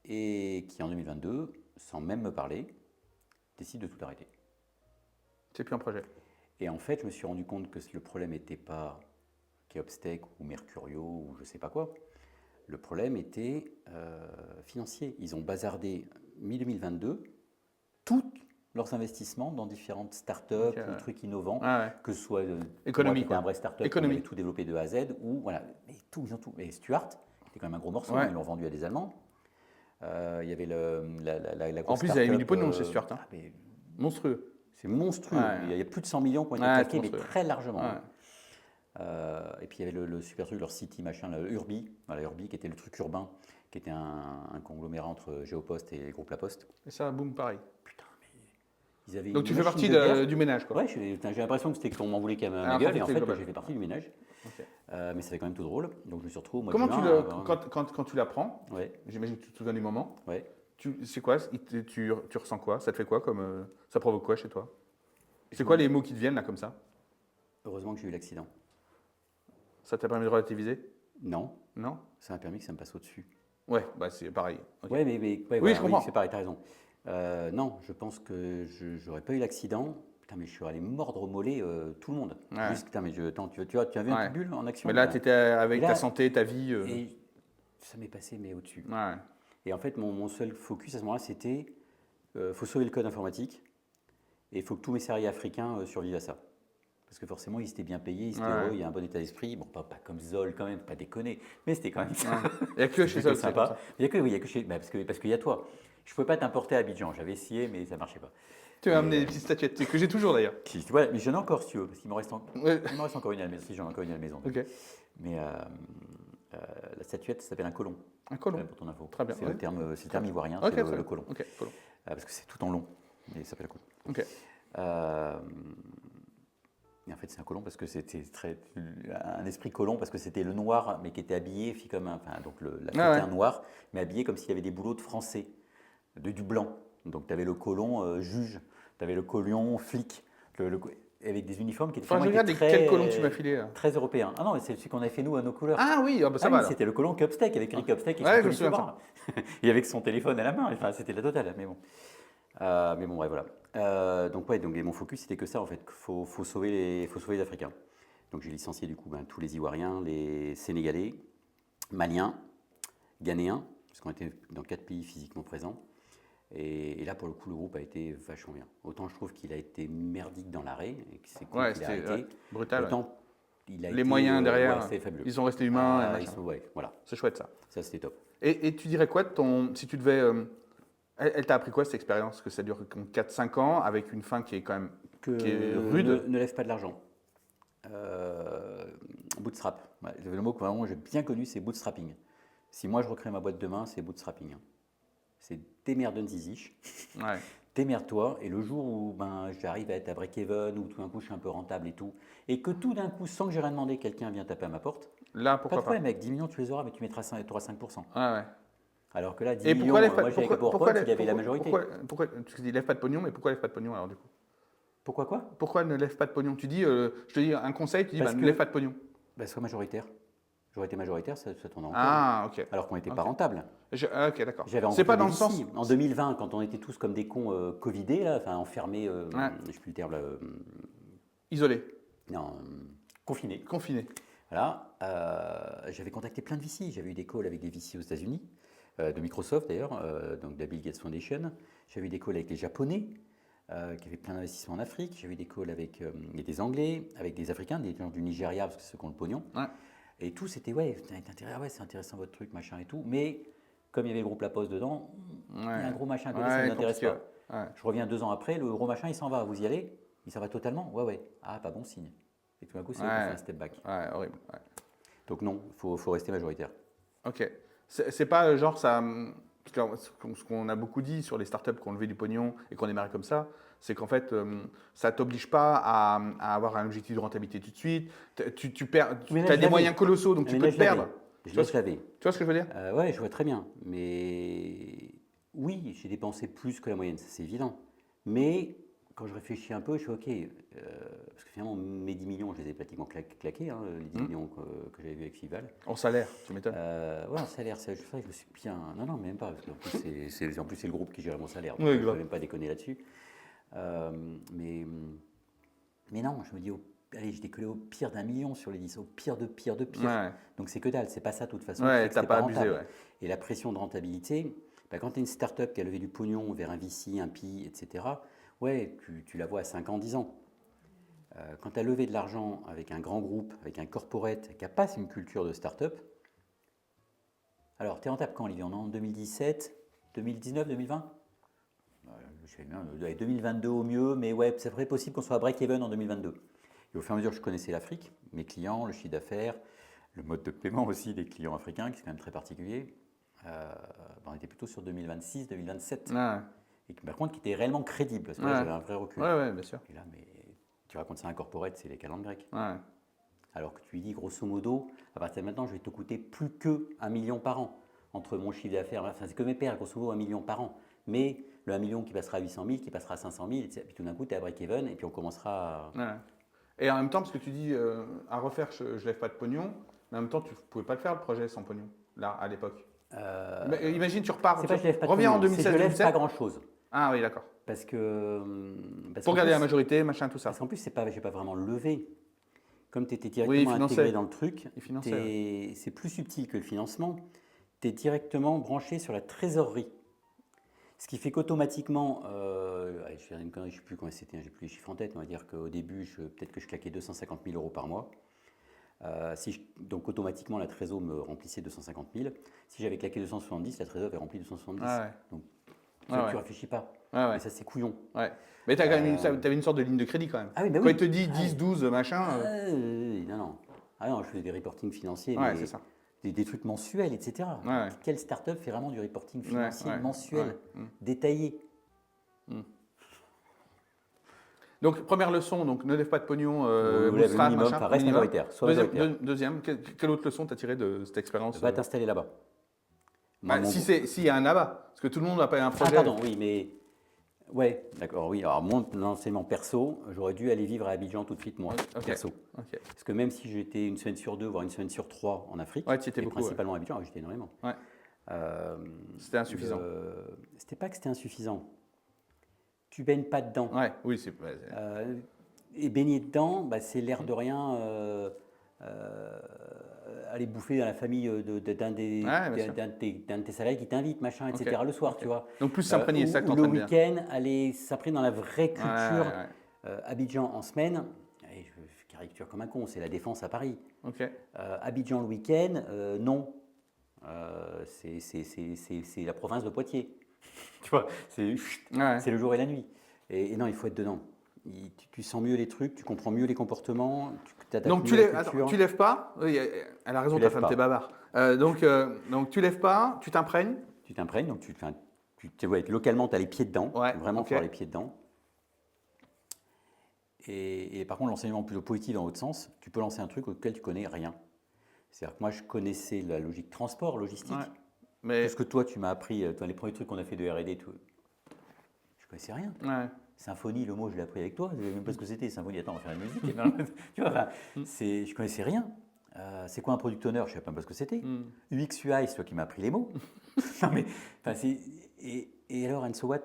Et qui, en 2022, sans même me parler, décide de tout arrêter. C'est plus un projet. Et en fait, je me suis rendu compte que le problème n'était pas Keopstech ou Mercurio ou je ne sais pas quoi. Le problème était financier. Ils ont bazardé mi-2022 tous leurs investissements dans différentes startups, ou trucs innovants, que ce soit économie, un vrai startup qui avait tout développé de A à Z, ou voilà, mais ils ont tout. Et Stuart, c'était quand même un gros morceau, ils l'ont vendu à des Allemands. Il y avait la grosse en plus, ils avaient mis du pognon chez Stuart. Monstrueux. C'est monstrueux. Il y a plus de 100 millions qui ont été claqués, mais très largement. Et puis il y avait le super truc, leur City machin, le Urbi, voilà, Urbi qui était le truc urbain, qui était un conglomérat entre Géopost et Groupe La Poste. Et ça, boum, pareil. Putain, mais ils avaient Donc une tu fais machine partie de guerre. du ménage, quoi. Ouais, j'ai l'impression que c'était qu'on m'en voulait qu'à ma Ah, en gueule, fait, et en c'était fait, global. j'ai fait partie du ménage. Ok. Mais ça fait quand même tout drôle. Donc je me suis retrouvé au mois Comment de tu juin. le, quand tu l'apprends, Ouais, j'imagine que tu te souviens du moment, ouais. c'est quoi tu ressens quoi? Ça te fait quoi comme, ça provoque quoi chez toi? C'est Je quoi me- les mots qui te viennent là comme ça? Heureusement que j'ai eu l'accident. Ça t'a permis de relativiser? Non, Non? ça m'a permis que ça me passe au-dessus. Ouais, bah c'est pareil. Ok. Ouais, ouais, Oui, voilà, je comprends. c'est pareil, t'as raison. Non, je pense que je n'aurais pas eu l'accident. Putain, mais je suis allé mordre au mollet tout le monde. Ouais. Juste, putain, mais attends, tu as vu un Ouais. pitbull en action? Mais là, tu étais avec Et là- ta santé, ta vie. Et ça m'est passé, mais au-dessus. Ouais. Et en fait, mon seul focus à ce moment-là, c'était faut sauver le code informatique et il faut que tous mes salariés africains survivent à ça. Parce que forcément, ils étaient bien payés, ils étaient Ouais. heureux, il y a un bon état d'esprit. Bon, pas comme Zol quand même, pas déconner, mais c'était quand même ça. Il n'y a que chez C'était Zol, c'est comme sympa. ça. Il n'y a que, oui, il y a que chez, bah, parce qu'il y a toi. Je ne pouvais pas t'importer à Abidjan, j'avais essayé, mais ça ne marchait pas. Tu m'as amené des petites statuettes, c'est que j'ai toujours d'ailleurs. Ouais, mais j'en ai encore si tu veux, parce qu'il me reste, Ouais. il me reste encore une à la maison, si j'en ai encore une à la maison. Ok. Mais la statuette ça s'appelle un colon, Un colon. pour ton info. Très bien, C'est ouais. le terme ivoirien, Ok, c'est très bien. le colon. Ok, colon. Parce que c'est tout en long, mais il s'appelle colon. Ok. Euh, et en fait, c'est un colon parce que c'était un esprit colon parce que c'était le noir, mais qui était habillé, comme donc l'Africain ouais. noir, mais habillé comme s'il y avait des boulots de français, du blanc. Donc tu avais le colon juge, tu avais le colon flic, avec des uniformes qui étaient, Enfin, je finalement, regarde étaient quel colon tu m'as filé là. très européens. Ah non, mais c'est celui qu'on avait fait nous à nos couleurs. Ah oui, ah bah ça Ah va oui, alors. c'était le colon Cupsteak avec Eric Cupsteak et Ouais, son je me policier au souviens bras. Et avec son téléphone à la main. Enfin, c'était la totale. Mais bon, ouais, voilà. Donc et mon focus c'était que ça en fait. Faut sauver les Africains. Donc j'ai licencié du coup tous les Ivoiriens, les Sénégalais, Maliens, Ghanéens, parce qu'on était dans 4 pays physiquement présents. Et là, pour le coup, le groupe a été vachement bien. Autant je trouve qu'il a été merdique dans l'arrêt, et que c'est cool Ouais, qu'il a c'était arrêté. brutal. Ouais. Autant il a Les été, moyens derrière, ouais, c'est fabuleux. ils sont restés humains et Ah, machin. ouais, voilà, C'est chouette ça. ça c'était top. Et tu dirais quoi de si tu devais. Elle t'a appris quoi cette expérience? Que ça dure 4-5 ans avec une fin qui est quand même qui est rude. Ne lève pas de l'argent. Bootstrap. Ouais, le mot que vraiment j'ai bien connu, c'est bootstrapping. Si moi je recrée ma boîte demain, c'est bootstrapping. C'est démerdensizich. Ouais. Démerde-toi, et le jour où j'arrive à être à break-even, ou tout d'un coup je suis un peu rentable et tout, et que tout d'un coup, sans que j'ai rien demandé, quelqu'un vient taper à ma porte, Là, pas pourquoi de pas? problème, avec 10 millions tu les auras, mais tu auras 5%. Ouais, ouais. Alors que là, 10 Et millions, pourquoi lève pas, moi j'avais PowerPoint, il y avait la majorité. pourquoi tu dis lève pas de pognon, mais pourquoi lève pas de pognon alors du coup? Pourquoi quoi? Pourquoi ne lève pas de pognon? Tu dis, je te dis un conseil, tu dis Parce ne que- lève pas de pognon. Sois majoritaire. J'aurais été majoritaire, ça tourne en rond. Ah, ok. Alors qu'on n'était pas Ok. rentable. Ok, d'accord. J'avais C'est pas rencontré dans des le sens. VC. En 2020, quand on était tous comme des cons covidés, là, enfermés, Ouais. je sais plus le terme, là, Isolé, non, confinés. confiné. Voilà, j'avais contacté plein de VC. J'avais eu des calls avec des VC aux États-Unis, de Microsoft d'ailleurs, donc de la Bill Gates Foundation. J'avais eu des calls avec les Japonais, qui avaient plein d'investissements en Afrique. J'avais eu des calls avec des Anglais, avec des Africains, des gens du Nigeria, parce que c'est ceux qui ont le pognon. Ouais. Et tout, c'était, ouais, c'est intéressant votre truc, machin et tout. Mais comme il y avait le groupe La Poste dedans, il y a un gros machin à côté, ça ne m'intéresse compliqué, pas. ouais. Je reviens 2 ans après, le gros machin, il s'en va. Vous y allez? Il s'en va totalement? Ouais, ouais. Ah, pas bon signe. Et tout d'un coup, c'est eux qui ont fait un step back. Ouais, horrible. Ouais. Donc non, il faut rester majoritaire. Ok. C'est pas genre ça. Parce que ce qu'on a beaucoup dit sur les startups qui ont levé du pognon et qui ont démarré comme ça, c'est qu'en fait, ça t'oblige pas à avoir un objectif de rentabilité tout de suite. Tu perds, tu Mais là, as je des l'avais. moyens colossaux, donc tu Mais peux là, te je l'avais. perdre. Je vois ce- l'avais. Tu vois ce que je veux dire? Ouais, je vois très bien. Mais oui, j'ai dépensé plus que la moyenne, ça c'est évident. Mais quand je réfléchis un peu, je suis OK. Parce que finalement, mes 10 millions, je les ai pratiquement claqués, hein, les 10 millions que j'avais vu avec Fival. En salaire, tu m'étonnes. Ouais, en salaire, je me suis bien. Non, même pas. Parce qu'en plus, c'est le groupe qui gère mon salaire. Ouais, Donc, je ne grave. peux même pas déconner là-dessus. Mais non, je me dis, allez, je décollais au pire d'1 million sur les 10, au pire de pire de pire. Ouais. Donc c'est que dalle, c'est pas ça de toute façon. Ouais, qui fait que t'as c'est pas abusé, rentable. ouais. Et la pression de rentabilité, quand tu es une start-up qui a levé du pognon vers un VC, un PI, etc., ouais, tu la vois à 5 ans, 10 ans. Quand tu as levé de l'argent avec un grand groupe, avec un corporate qui n'a pas une culture de start-up, alors tu es rentable quand, Olivier? On est en 2017, 2019, 2020 je sais bien, 2022 au mieux, mais ouais, c'est vrai possible qu'on soit à break-even en 2022. Et au fur et à mesure que je connaissais l'Afrique, mes clients, le chiffre d'affaires, le mode de paiement aussi des clients africains, qui est quand même très particulier, on était plutôt sur 2026, 2027. Ouais. Et par contre, qui était réellement crédible, parce que là, Ouais. j'avais un vrai recul. Ouais, bien sûr. Et là, mais tu racontes ça à un corporate, c'est les calendes grecques. Ouais. Alors que tu lui dis, grosso modo, à partir de maintenant, je vais te coûter plus que 1 million par an. Entre mon chiffre d'affaires, enfin, c'est que mes pères, grosso modo, 1 million par an. Mais le 1 million qui passera à 800 000, qui passera à 500 000, et puis tout d'un coup, tu es à break-even, et puis on commencera à... Ouais. Et en même temps, parce que tu dis, à refaire, je lève pas de pognon, mais en même temps, tu pouvais pas le faire, le projet sans pognon, là, à l'époque. Mais imagine, tu repars, C'est pas que je lève pas de reviens en pognon, c'est que je lève 2016-2017. pas grand-chose. Ah oui, d'accord. Parce que... Pour garder la majorité, machin, tout ça. Parce qu'en plus, j'ai pas vraiment levé. Comme tu étais Oui, il directement finançait. intégré dans le truc, Il finançait, c'est plus subtil que le financement. Tu es directement branché sur la trésorerie. Ce qui fait qu'automatiquement, je vais dire une connerie, je ne sais plus comment c'était, j'ai plus les chiffres en tête, on va dire qu'au début, peut-être que je claquais 250 000 euros par mois. Donc automatiquement, la trésor me remplissait 250 000. Si j'avais claqué 270, la trésor avait rempli 270. Ah ouais. Donc tu Ah ouais. réfléchis pas. Ouais. Et ça, c'est couillon. Ouais. Mais tu as quand même t'avais une sorte de ligne de crédit quand même. Ah oui, bah Quand oui. il te dit 10, 12, machin. Non. Ah non, je faisais des reportings financiers, Ouais, mais c'est ça. des trucs mensuels, etc. Ouais. Quelle start-up fait vraiment du reporting financier mensuel, ouais. détaillé? Donc, première leçon, donc, ne lève pas de pognon, Lève le bootstrap, minimum, machin. enfin, reste minimum. majoritaire, sois majoritaire. Deuxième, quelle autre leçon t'as tiré de cette expérience Va t'installer là-bas. Moi, mon- s'il y a un là-bas, parce que tout le monde n'a pas un Ah, projet. pardon, oui, mais... Ouais, d'accord, oui. Alors, mon enseignement perso, j'aurais dû aller vivre à Abidjan tout de suite, moi, Ok. perso. Ok. Parce que même si j'étais une semaine sur deux, voire une semaine sur trois en Afrique, Ouais, tu y étais et beaucoup, principalement à Abidjan, j'étais énormément. Ouais. C'était insuffisant. C'était pas que c'était insuffisant. Tu baignes pas dedans. Ouais, oui, c'est. Et baigner dedans, bah, c'est l'air de rien aller bouffer dans la famille d'un de tes salariés qui t'invite, machin, etc. le soir, tu vois. Donc, plus s'imprégner, c'est ça que Ou tu le entraînes bien. week-end, aller s'imprégner dans la vraie culture. Abidjan en semaine, et je caricature comme un con, c'est la Défense à Paris. Ok. Abidjan le week-end, non. C'est la province de Poitiers. Tu vois, c'est le jour et la nuit. Et non, il faut être dedans. Tu sens mieux les trucs, tu comprends mieux les comportements, tu t'adaptes Donc, mieux à la culture. tu lèves pas. Oui, elle a raison, ta femme, t'es bavard. Donc, tu lèves pas, tu t'imprègnes. Tu t'imprègnes, donc localement, tu as les pieds dedans. Ouais, Vraiment, ok. tu as les pieds dedans. Et par contre, l'enseignement plutôt positif dans l'autre sens, tu peux lancer un truc auquel tu connais rien. C'est-à-dire que moi, je connaissais la logique transport, logistique. Ouais. Mais... Tout ce que toi, tu m'as appris, dans les premiers trucs qu'on a fait de R&D, tout, je connaissais rien. Ouais. Symphonie, le mot, je l'ai appris avec toi. Je ne savais même pas ce que c'était. Symphonie, attends, on va faire la musique. Tu vois, enfin, je connaissais rien. C'est quoi un product owner? Je ne savais même pas ce que c'était. UX, UI, c'est toi qui m'as appris les mots. Non, mais, enfin, et alors, and so what?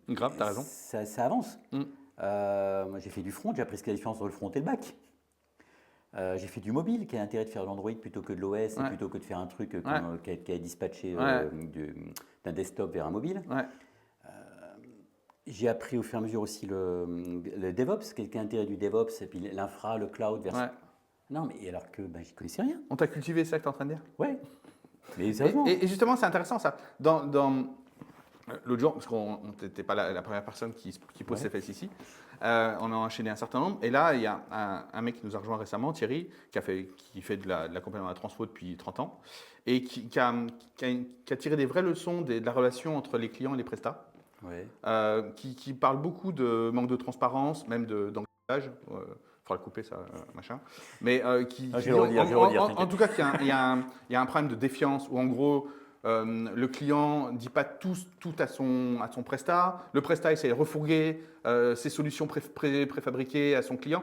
Grave, t'as raison. Ça avance. Moi, j'ai fait du front, j'ai appris ce qu'est la différence entre le front et le back. J'ai fait du mobile, quel est l'intérêt de faire de l'Android plutôt que de l'OS, et plutôt que de faire un truc qui a dispatché d'un desktop vers un mobile. Ouais. J'ai appris au fur et à mesure aussi le DevOps, quel est l'intérêt du DevOps, et puis l'infra, le cloud. Non, mais alors que j'y connaissais rien. On t'a cultivé, ça que tu es en train de dire? Ouais. Mais sérieusement. Et justement, c'est intéressant ça. Dans l'autre jour, parce qu'on n'était pas la première personne qui pose ses fesses ici, on a enchaîné un certain nombre. Et là, il y a un mec qui nous a rejoint récemment, Thierry, qui fait de l'accompagnement à la transfo depuis 30 ans et qui a tiré des vraies leçons de la relation entre les clients et les prestats. Ouais. Qui parle beaucoup de manque de transparence, même d'engagement. Faudra le couper, ça, machin. Mais en tout cas, qu'il y a un problème de défiance où, en gros, le client ne dit pas tout à son prestat. Le prestat essaie de refourguer ses solutions préfabriquées à son client.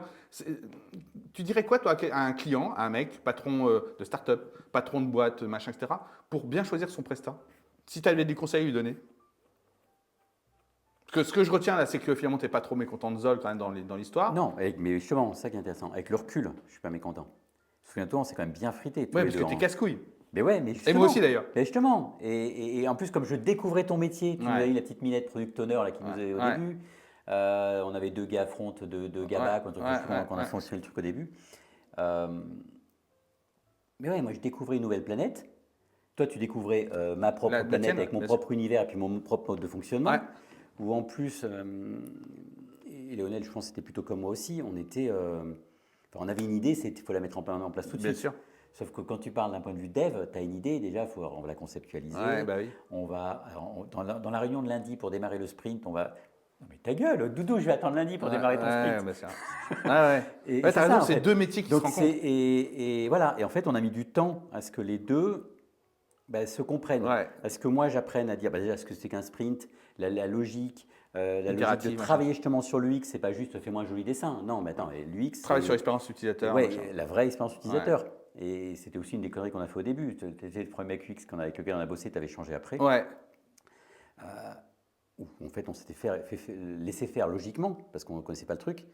Tu dirais quoi, toi, à un client, à un mec, patron de start-up, patron de boîte, machin, etc., pour bien choisir son prestat? Si tu avais des conseils à lui donner? Parce que ce que je retiens là, c'est que finalement, tu n'es pas trop mécontent de Zol quand même dans l'histoire. Non, mais justement, c'est ça qui est intéressant. Avec le recul, je ne suis pas mécontent. Souviens-toi, on s'est quand même bien frité. Oui, parce que tu es casse-couille. Mais ouais, mais justement. Et moi aussi d'ailleurs. Mais justement. Et en plus, comme je découvrais ton métier, tu nous as eu la petite minette product owner là, qui nous est au début. On avait deux gars front, deux gars back, quand on a foncé le truc au début. Mais ouais, moi je découvrais une nouvelle planète. Toi, tu découvrais ma propre planète avec mon propre univers et puis mon propre mode de fonctionnement. Ouais. Où en plus, et Léonel, je pense que c'était plutôt comme moi aussi, on était Enfin, on avait une idée, il faut la mettre en place tout de Bien suite. sûr. Sauf que quand tu parles d'un point de vue dev, tu as une idée, déjà, on va la conceptualiser. Ouais, bah oui. Dans la réunion de lundi pour démarrer le sprint, on va. Non mais ta gueule, Doudou, je vais attendre lundi pour démarrer ton sprint. Bah sûr. Ouais. Et Ouais, c'est t'as raison, ça, en c'est fait. deux métiers qui Donc, se rencontrent. et voilà. Et en fait, on a mis du temps à ce que les deux se comprennent. Ouais. À ce que moi, j'apprenne à dire déjà ce que c'est qu'un sprint, la logique. La logique de Itérative, travailler justement sur l'UX, c'est pas juste fais-moi un joli dessin. Non, mais attends, l'UX. Travaille sur l'expérience utilisateur. Ouais, machin. la vraie expérience utilisateur. Et c'était aussi une des conneries qu'on a fait au début. Tu étais le premier mec UX avec lequel on a bossé, tu avais changé après. Ouais. Où, en fait, on s'était laissé faire logiquement, parce qu'on ne connaissait pas le truc.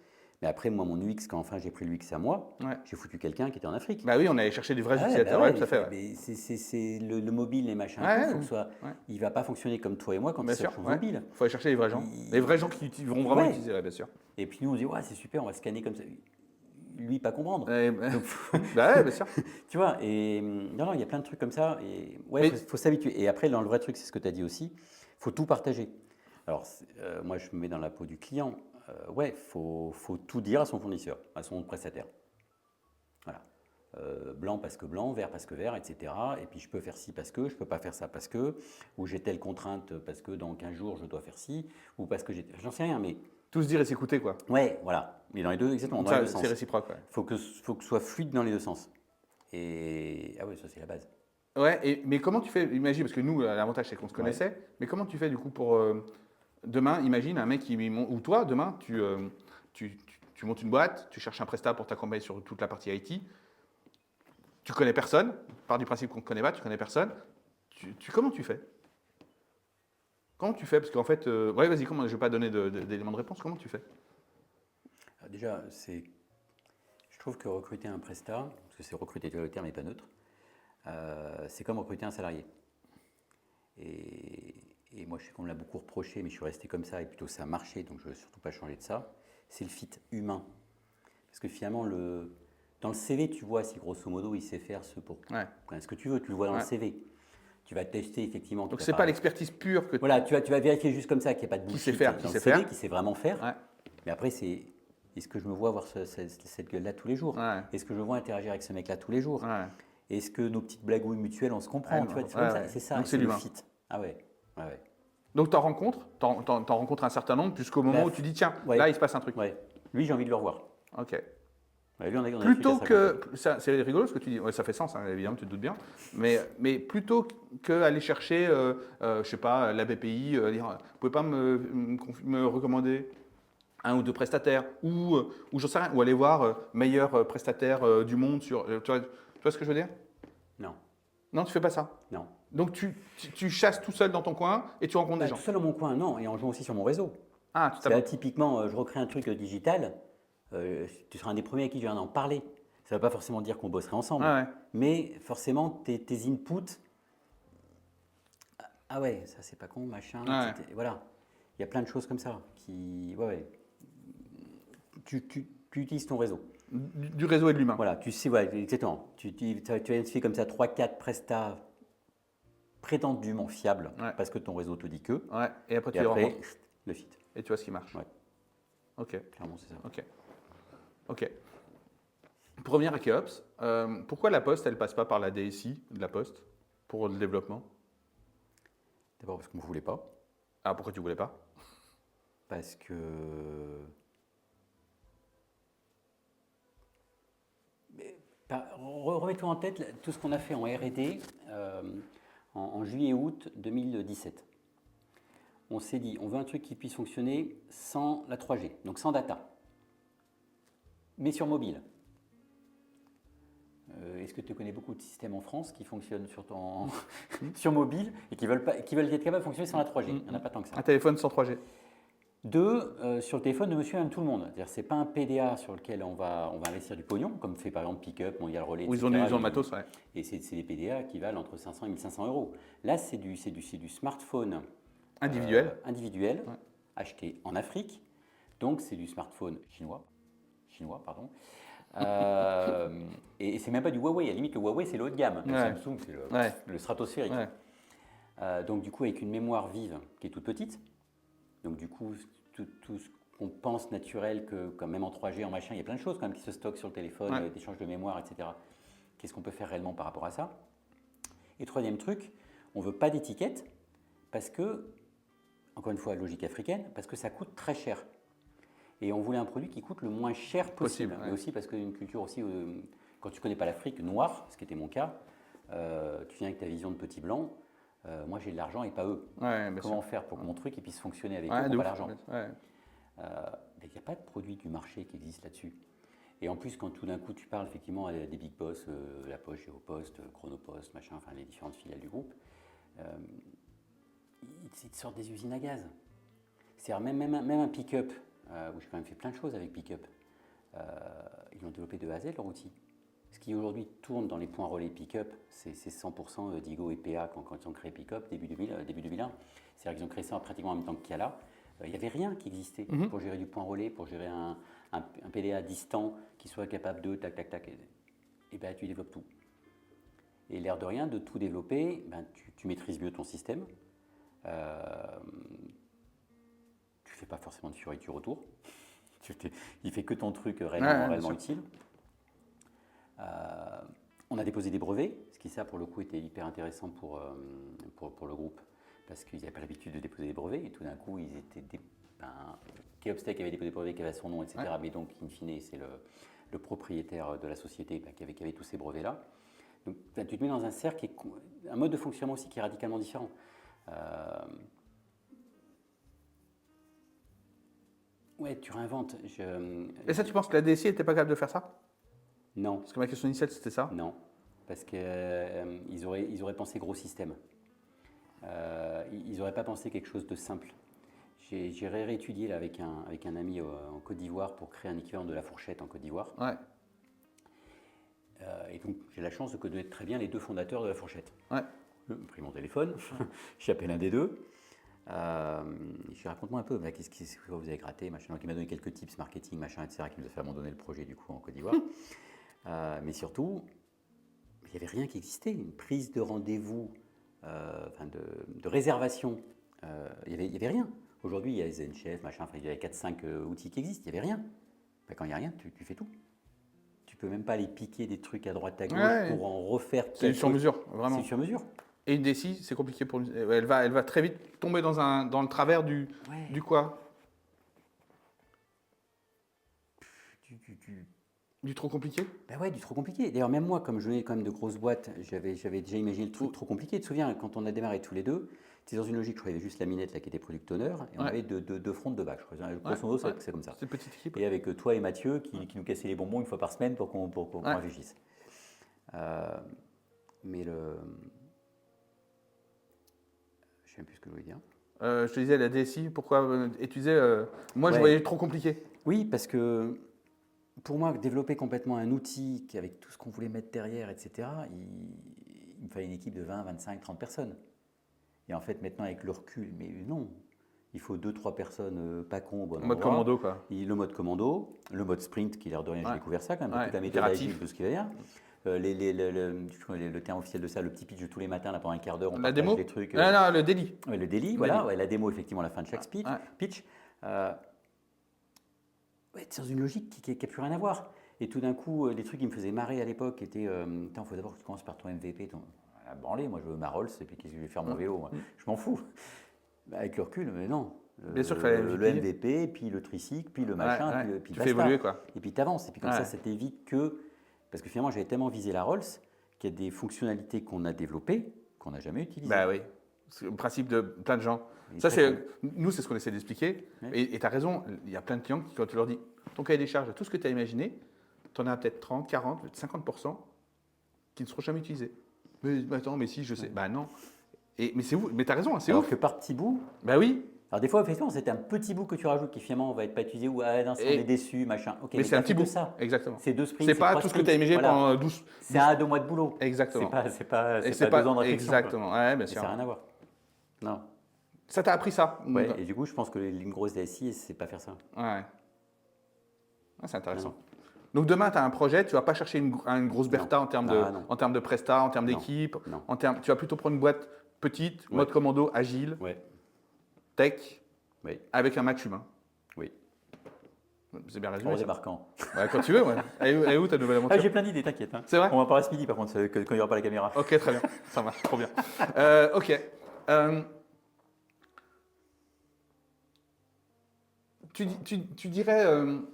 Mais après, moi, mon UX, quand enfin j'ai pris l'UX à moi, Ouais. j'ai foutu quelqu'un qui était en Afrique. Bah oui, on allait chercher des vrais Ah ouais, utilisateurs. bah Ouais, ouais, tout à fait. Ouais. mais c'est le mobile, les machins, Ouais, faut que soit, ouais. il ne va pas fonctionner comme toi et moi quand Bien il sûr. sur son Ouais. mobile. Il faut aller chercher les vrais gens. Les vrais gens qui vont vraiment l'utiliser, ouais, bien sûr. Et puis nous, on dit, ouais, c'est super, on va scanner comme ça. Lui, pas comprendre. Donc, Bah ouais, bien sûr. tu vois, et non, il y a plein de trucs comme ça. Et ouais, faut s'habituer. Et après, dans le vrai truc, c'est ce que tu as dit aussi, faut tout partager. Alors, moi, je me mets dans la peau du client. Ouais, faut tout dire à son fournisseur, à son prestataire. Voilà. Blanc parce que blanc, vert parce que vert, etc. Et puis, je peux faire ci parce que, je peux pas faire ça parce que, ou j'ai telle contrainte parce que dans 15 jours, je dois faire ci, ou parce que j'en sais rien, mais... Tout se dire et s'écouter, quoi. Ouais, voilà. Mais dans les deux, exactement, dans les deux sens. C'est réciproque, ouais. Faut que ce soit fluide dans les deux sens. Et ah oui, ça c'est la base. Ouais, mais comment tu fais, imagine, parce que nous, l'avantage c'est qu'on se connaissait, mais comment tu fais du coup pour demain, imagine un mec ou toi, demain, tu montes une boîte, tu cherches un prestat pour t'accompagner sur toute la partie IT, tu connais personne, part du principe qu'on ne connaît pas, tu connais personne, comment tu fais? Comment tu fais? Parce qu'en fait, ouais, vas-y, je ne vais pas donner d'éléments de réponse, comment tu fais? Déjà, je trouve que recruter un prestat, parce que c'est recruter, tu vois, le terme n'est pas neutre, c'est comme recruter un salarié. Et moi, je sais qu'on me l'a beaucoup reproché, mais je suis resté comme ça, et plutôt ça a marché, donc je ne veux surtout pas changer de ça. C'est le fit humain. Parce que finalement, dans le CV, tu vois si grosso modo, il sait faire ce que tu veux, tu le vois dans le CV. Tu vas tester effectivement. Donc, ce n'est pas l'expertise pure que voilà, tu vas vérifier juste comme ça qu'il n'y a pas de bullshit. Qui sait faire, qui sait vraiment faire. Ouais. Mais après, est-ce que je me vois avoir cette gueule-là tous les jours? Est-ce que je me vois interagir avec ce mec-là tous les jours? Est-ce que nos petites blagouilles mutuelles, on se comprend? Tu vois, c'est ça, c'est le fit. Ah ouais. Donc, tu en rencontres un certain nombre jusqu'au moment où tu dis, tiens, là, il se passe un truc. Ouais. Lui, j'ai envie de le revoir. Ok. Ouais, lui, Plutôt que, c'est rigolo ce que tu dis, ouais, ça fait sens, hein, évidemment, tu te doutes bien, mais plutôt qu'aller chercher, je sais pas, la BPI, dire, vous pouvez pas me recommander un ou deux prestataires, ou j'en sais rien, ou aller voir meilleur prestataire du monde sur, tu vois ce que je veux dire? Non. Non, tu fais pas ça? Non. Donc tu chasses tout seul dans ton coin et tu rencontres des gens? Tout seul dans mon coin, non, et en jouant aussi sur mon réseau. Ah, tu t'abonnes. Typiquement, je recrée un truc digital. Tu seras un des premiers à qui je viens d'en parler. Ça ne veut pas forcément dire qu'on bosserait ensemble, mais forcément tes inputs. Ah ouais, ça c'est pas con, machin. Voilà, il y a plein de choses comme ça qui, Tu utilises ton réseau. Du réseau et de l'humain. Voilà, tu sais, exactement. Tu vas identifier comme ça 3-4 prestats prétendument fiables parce que ton réseau te dit que. Ouais. Et après tu les rencontres. Le fit. Et tu vois ce qui marche. Ouais. Ok. Clairement, c'est ça. Ok. Pour revenir à Keops, pourquoi la Poste, elle passe pas par la DSI de la Poste pour le développement? D'abord parce qu'on ne voulait pas. Ah, pourquoi tu voulais pas? Parce que... Remets-toi en tête tout ce qu'on a fait en R&D en juillet-août 2017. On s'est dit, on veut un truc qui puisse fonctionner sans la 3G, donc sans data, mais sur mobile. Est-ce que tu connais beaucoup de systèmes en France qui fonctionnent sur mobile et qui veulent être capables de fonctionner sans la 3G? Il n'y en a pas tant que ça. Un téléphone sans 3G. Deux, sur le téléphone de monsieur et madame tout le monde. C'est-à-dire ce n'est pas un PDA sur lequel on va investir du pognon, comme fait par exemple Pickup, Mondial Relais, Où ils ont le matos, ouais. Et c'est des PDA qui valent entre 500 et 1500 euros. Là, c'est du smartphone individuel acheté en Afrique. Donc, c'est du smartphone chinois, pardon. Et c'est même pas du Huawei. À la limite, le Huawei, c'est le haut de gamme. Le Samsung, c'est le stratosphérique. Donc, du coup, avec une mémoire vive qui est toute petite. Donc, du coup, tout ce qu'on pense naturel, que comme même en 3G, en machin, il y a plein de choses quand même qui se stockent sur le téléphone, d'échange de mémoire, etc. Qu'est-ce qu'on peut faire réellement par rapport à ça? Et troisième truc, on ne veut pas d'étiquette parce que, encore une fois, logique africaine, parce que ça coûte très cher. Et on voulait un produit qui coûte le moins cher possible. Mais aussi parce qu'une culture aussi, quand tu ne connais pas l'Afrique, noire, ce qui était mon cas, tu viens avec ta vision de petit blanc. Moi, j'ai de l'argent et pas eux. Comment faire pour que mon truc puisse fonctionner avec eux pour pas l'argent? Il n'y a pas de produit du marché qui existe là-dessus. Et en plus, quand tout d'un coup tu parles effectivement à des big boss, La Poste, Géopost, Chronopost, machin, enfin les différentes filiales du groupe, ils te sortent des usines à gaz. C'est-à-dire même un pick-up, où j'ai quand même fait plein de choses avec pick-up, ils ont développé de A à Z leur outil. Ce qui aujourd'hui tourne dans les points relais pick-up, c'est 100% Digo et PA quand ils ont créé pick-up début 2001. C'est-à-dire qu'ils ont créé ça pratiquement en même temps que Kiala. Il n'y avait rien qui existait pour gérer du point relais, pour gérer un PDA distant qui soit capable de tac, tac, tac. Et ben, tu développes tout. Et l'air de rien, de tout développer, ben, tu maîtrises mieux ton système. Tu ne fais pas forcément de fioriture autour. Il ne fait que ton truc réellement utile. On a déposé des brevets, ce qui ça pour le coup était hyper intéressant pour le groupe. Parce qu'ils n'avaient pas l'habitude de déposer des brevets, et tout d'un coup, ils étaient Keopstech avait déposé des brevets qui avaient son nom, etc. Mais donc, in fine, c'est le propriétaire de la société qui avait tous ces brevets-là. Donc, tu te mets dans un cercle, un mode de fonctionnement aussi qui est radicalement différent. Ouais, tu réinventes. Et ça, tu penses que la DSI n'était pas capable de faire ça? Non. Parce que ma question initiale, c'était ça? Non, parce qu'ils auraient pensé gros système. Ils n'auraient pas pensé quelque chose de simple. J'ai réétudié là, avec un ami en Côte d'Ivoire pour créer un équivalent de la fourchette en Côte d'Ivoire. Et donc j'ai la chance de connaître très bien les deux fondateurs de la fourchette. J'ai pris mon téléphone, j'appelle un des deux. Je raconte-moi un peu, qu'est-ce que vous avez gratté, machin. Donc il m'a donné quelques tips marketing, machin, etc. qui nous a fait abandonner le projet du coup en Côte d'Ivoire. Mais surtout, il n'y avait rien qui existait. Une prise de rendez-vous, de réservation, il n'y avait rien. Aujourd'hui, il y a ZenChef, machin, il y a 4-5 outils qui existent, il n'y avait rien. Quand il n'y a rien, tu fais tout. Tu ne peux même pas aller piquer des trucs à droite à gauche pour en refaire. C'est du sur-mesure, vraiment. C'est sur mesure. Et une DSI, c'est compliqué pour elle va très vite tomber dans le travers du quoi? Du trop compliqué? Ben ouais, du trop compliqué. D'ailleurs, même moi, comme je venais quand même de grosses boîtes, j'avais déjà imaginé le truc trop compliqué. Tu te souviens, quand on a démarré tous les deux, c'était dans une logique, je crois, il y avait juste la minette là, qui était product owner, et on avait deux fronts, deux bacs. Je crois. Grosso modo, c'est comme ça. C'est une petite équipe. Et avec toi et Mathieu qui nous cassaient les bonbons une fois par semaine pour qu'on réfléchisse. Mais le... Je ne sais même plus ce que je voulais dire. Je te disais, la DSI, pourquoi? Et tu disais, moi, je voyais trop compliqué. Oui, parce que pour moi, développer complètement un outil avec tout ce qu'on voulait mettre derrière, etc., il me fallait une équipe de 20, 25, 30 personnes. Et en fait, maintenant, avec le recul, mais non, il faut 2-3 personnes pas cons au bon endroit. Mode commando, quoi. Le mode commando, le mode sprint, qui l'air de rien, j'ai découvert ça quand même, toute la méthode agile, tout ce qui va bien. Le terme officiel de ça, le petit pitch de tous les matins, là, pendant un quart d'heure, on la partage démo des trucs. Non, le daily. Le daily, voilà, la démo, effectivement, à la fin de chaque pitch. C'est dans une logique qui n'a plus rien à voir. Et tout d'un coup, les trucs qui me faisaient marrer à l'époque étaient il faut d'abord que tu commences par ton MVP, branlé, moi je veux ma Rolls, et puis qu'est-ce que je vais faire mon vélo, je m'en fous. Avec le recul, mais non. Bien sûr qu'il fallait le MVP, puis le tricycle, puis le machin, puis tu fais évoluer, quoi. Et puis tu avances. Et puis comme ça t'évite que. Parce que finalement, j'avais tellement visé la Rolls qu'il y a des fonctionnalités qu'on a développées qu'on n'a jamais utilisées. Bah oui. C'est le principe de plein de gens. Nous, c'est ce qu'on essaie d'expliquer. Et tu as raison, il y a plein de clients qui, quand tu leur dis ton cahier des charges, tout ce que tu as imaginé, tu en as peut-être 30, 40, 50% qui ne seront jamais utilisés. Mais attends, mais si, je sais. Bah non. Mais c'est ouf. Mais tu as raison, c'est ouf. Alors que par petits bouts. Bah oui. Alors des fois, effectivement, c'est un petit bout que tu rajoutes qui finalement ne va être pas utilisé ou non, on est déçu, machin. Okay, mais c'est un petit bout. Ça. Exactement. C'est 2 sprints. C'est pas tout ce que tu as imaginé pendant 12. C'est 1 à 2 mois de boulot. Exactement. C'est pas 2 ans de réflexion. Exactement. Ouais, bien sûr. Ça n'a rien à voir. Non. Ça t'a appris ça. Ouais, et du coup, je pense que une grosse DSI, c'est pas faire ça. Ouais. C'est intéressant. Donc demain, tu as un projet, tu ne vas pas chercher une grosse Bertha en termes de presta, en termes d'équipe. Tu vas plutôt prendre une boîte petite, mode commando, agile, tech, avec un max humain. Oui. C'est bien En résumé. Ça. débarquant. Ouais, quand tu veux, ouais. Elle est où ta nouvelle aventure? Ah, j'ai plein d'idées, t'inquiète. Hein. C'est vrai? On en parlera ce midi, par contre, quand il n'y aura pas la caméra. Ok, très bien. Ça marche, trop bien. Ok. Tu dirais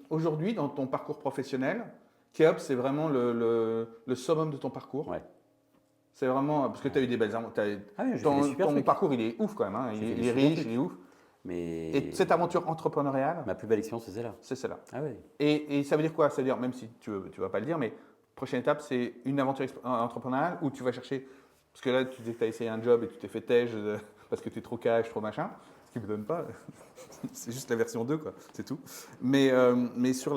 aujourd'hui, dans ton parcours professionnel, Keops, c'est vraiment le summum de ton parcours. Ouais. C'est vraiment. Parce que tu as eu des belles aventures. Ah oui, j'ai fait des super Ton trucs. parcours, il est ouf quand même. Hein. J'ai fait Il des est super riche, trucs. il est ouf. Mais Et cette aventure entrepreneuriale, ma plus belle expérience, c'est celle-là. c'est celle-là. Ah ouais. Et ça veut dire quoi? Ça veut dire, même si tu ne vas pas le dire, mais prochaine étape, c'est une aventure entrepreneuriale où tu vas chercher. Parce que là, tu disais que tu as essayé un job et tu t'es fait tège parce que tu es trop cash, trop machin. Ce qui ne me donne pas. C'est juste la version 2, quoi. C'est tout. Mais sur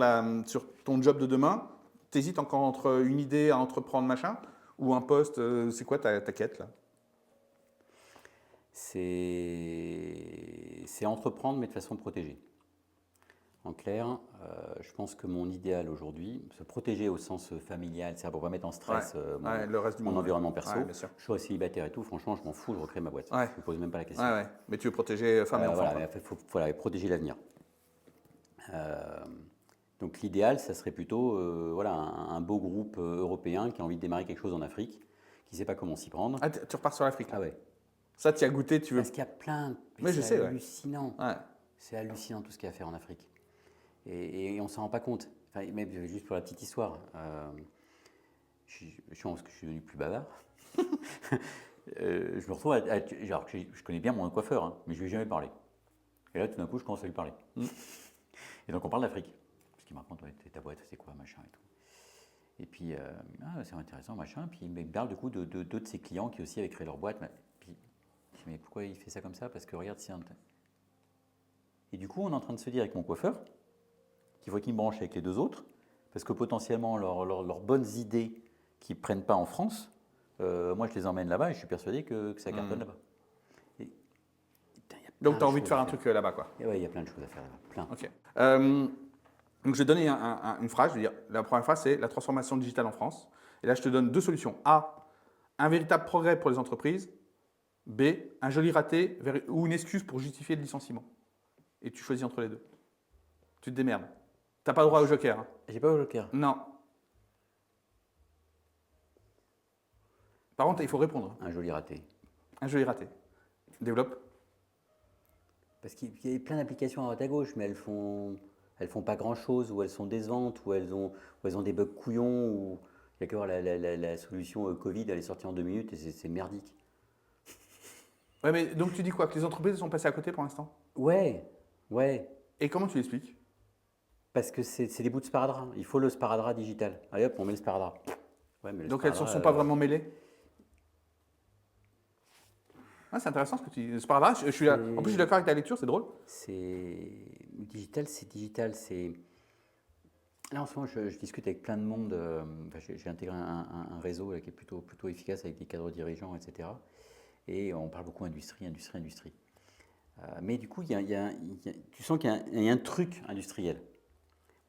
ton job de demain, tu hésites encore entre une idée à entreprendre, machin, ou un poste. C'est quoi ta quête, là? C'est entreprendre, mais de façon protégée. En clair, je pense que mon idéal aujourd'hui, se protéger au sens familial, c'est-à-dire pour ne pas mettre en stress le reste du mon monde. environnement perso. Ouais, bien sûr. Je suis célibataire et tout, franchement, je m'en fous, je recrée ma boîte. Ouais. Je ne me pose même pas la question. Ouais. Mais tu veux protéger femme et enfant. Voilà, il faut protéger l'avenir. Donc l'idéal, ça serait plutôt un beau groupe européen qui a envie de démarrer quelque chose en Afrique, qui ne sait pas comment s'y prendre. Ah, tu repars sur l'Afrique, là. Ah ouais. Ça, tu as goûté, tu veux. Parce qu'il y a plein. Mais je sais, ouais. Hallucinant. Ouais. C'est hallucinant tout ce qu'il y a à faire en Afrique. Et on ne s'en rend pas compte. Enfin, même juste pour la petite histoire, je pense que je suis devenu plus bavard. Je me retrouve genre, je connais bien mon coiffeur, hein, mais je ne lui ai jamais parlé. Et là, tout d'un coup, je commence à lui parler. Et donc, on parle d'Afrique. Parce qu'il me raconte, ouais, ta boîte, c'est quoi, machin et tout. Et puis, c'est intéressant, machin. Puis, il me parle du coup de deux de ses clients qui aussi avaient créé leur boîte. Puis, je dis, mais pourquoi il fait ça comme ça? Parce que regarde, c'est un. Et du coup, on est en train de se dire avec mon coiffeur qu'il faut qu'il me branche avec les deux autres, parce que potentiellement, leurs bonnes idées qu'ils ne prennent pas en France, moi, je les emmène là-bas et je suis persuadé que ça cartonne là-bas. Et, putain, Donc, tu as envie de faire un truc là-bas, quoi. Et ouais, il y a plein de choses à faire là-bas. Plein. Ok. Donc, je vais donner une phrase. Je vais dire, la première phrase, c'est la transformation digitale en France. Et là, je te donne deux solutions. A, un véritable progrès pour les entreprises. B, un joli raté ou une excuse pour justifier le licenciement. Et tu choisis entre les deux. Tu te démerdes. Tu n'as pas le droit au joker. Hein. J'ai pas au joker. Non. Par contre, il faut répondre. Un joli raté. Un joli raté. Développe. Parce qu'il y a plein d'applications à droite à gauche, mais elles font pas grand-chose, ou elles sont décevantes, ou elles ont des bugs couillons, ou il y a qu'à voir la solution Covid, elle est sortie en 2 minutes et c'est merdique. Ouais, mais donc tu dis quoi? Que les entreprises sont passées à côté pour l'instant? Ouais. Et comment tu l'expliques? Parce que c'est des bouts de sparadrap. Il faut le sparadrap digital. Allez hop, on met le sparadrap. Ouais, mais le Donc elles ne sparadrap, sont pas vraiment mêlées? Ah, c'est intéressant ce que tu dis. C'est pas grave, en plus je suis d'accord avec ta lecture, c'est drôle. Le digital, c'est. Là en ce moment, je discute avec plein de monde. J'ai intégré un réseau là, qui est plutôt efficace avec des cadres dirigeants, etc. Et on parle beaucoup industrie. Mais du coup, tu sens qu'il y a un truc industriel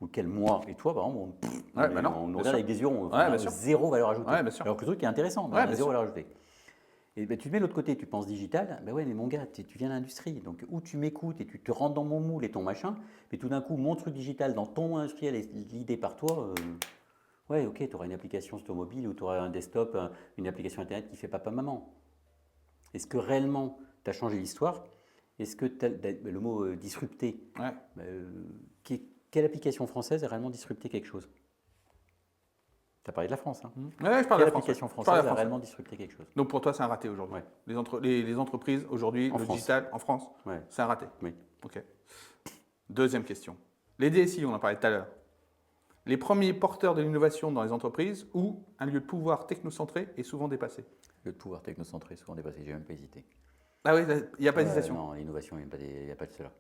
auquel moi et toi, par exemple, on regarde avec des yeux, on a zéro valeur ajoutée. Ouais, bien sûr. Alors que le truc est intéressant, mais on a zéro valeur ajoutée. Et ben, tu te mets de l'autre côté, tu penses digital, ben ouais, mais mon gars, tu viens de l'industrie, donc où tu m'écoutes et tu te rentres dans mon moule et ton machin, mais tout d'un coup, mon truc digital dans ton industriel est l'idée par toi, ouais, ok, tu auras une application sur ton mobile ou tu auras un desktop, une application internet qui fait papa-maman. Est-ce que réellement tu as changé l'histoire? Est-ce que le mot disrupter, quelle application française a réellement disrupté quelque chose? Tu as parlé de la France. Hein. Ouais, je parle de la France. Application française a réellement disrupté quelque chose? Donc pour toi, c'est un raté aujourd'hui. Ouais. Les entreprises aujourd'hui, le digital en France, c'est un raté. Oui. Ok. Deuxième question. Les DSI, on en parlait tout à l'heure. Les premiers porteurs de l'innovation dans les entreprises ou un lieu de pouvoir technocentré est souvent dépassé? Lieu de pouvoir technocentré, souvent dépassé, j'ai même pas hésité. Ah oui, il n'y a pas d'hésitation? Non, l'innovation, il n'y a pas de cela.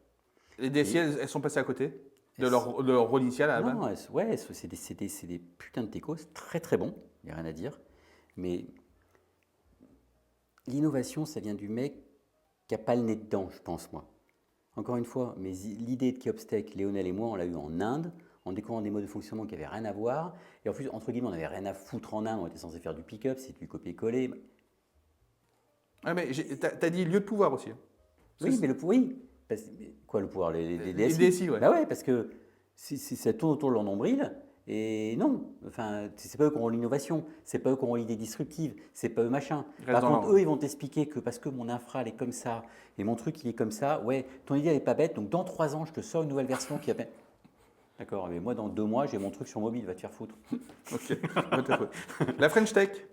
Les DSI, elles sont passées à côté de leur rôle initial à la base? Non, c'est des putains de techos, c'est très très bon, il n'y a rien à dire. Mais l'innovation, ça vient du mec qui n'a pas le nez dedans, je pense, moi. Encore une fois, l'idée de Keopstech, Léonel et moi, on l'a eu en Inde, en découvrant des modes de fonctionnement qui n'avaient rien à voir. Et en plus, entre guillemets, on n'avait rien à foutre en Inde, on était censé faire du pick-up, c'est du copier-coller. Ouais, mais tu as dit lieu de pouvoir aussi. Oui, mais quoi le pouvoir? Les DSI? Les DSI, ouais. Bah ouais, parce que ça tourne autour de leur nombril. Et non, enfin, c'est pas eux qui auront l'innovation, c'est pas eux qui auront l'idée disruptive, c'est pas eux machin. Par contre, eux, ils vont t'expliquer que parce que mon infra, elle est comme ça, et mon truc, il est comme ça, ouais, ton idée, elle est pas bête, donc dans 3 ans, je te sors une nouvelle version qui appelle. D'accord, mais moi, dans 2 mois, j'ai mon truc sur mobile, va te faire foutre. Ok. La French Tech,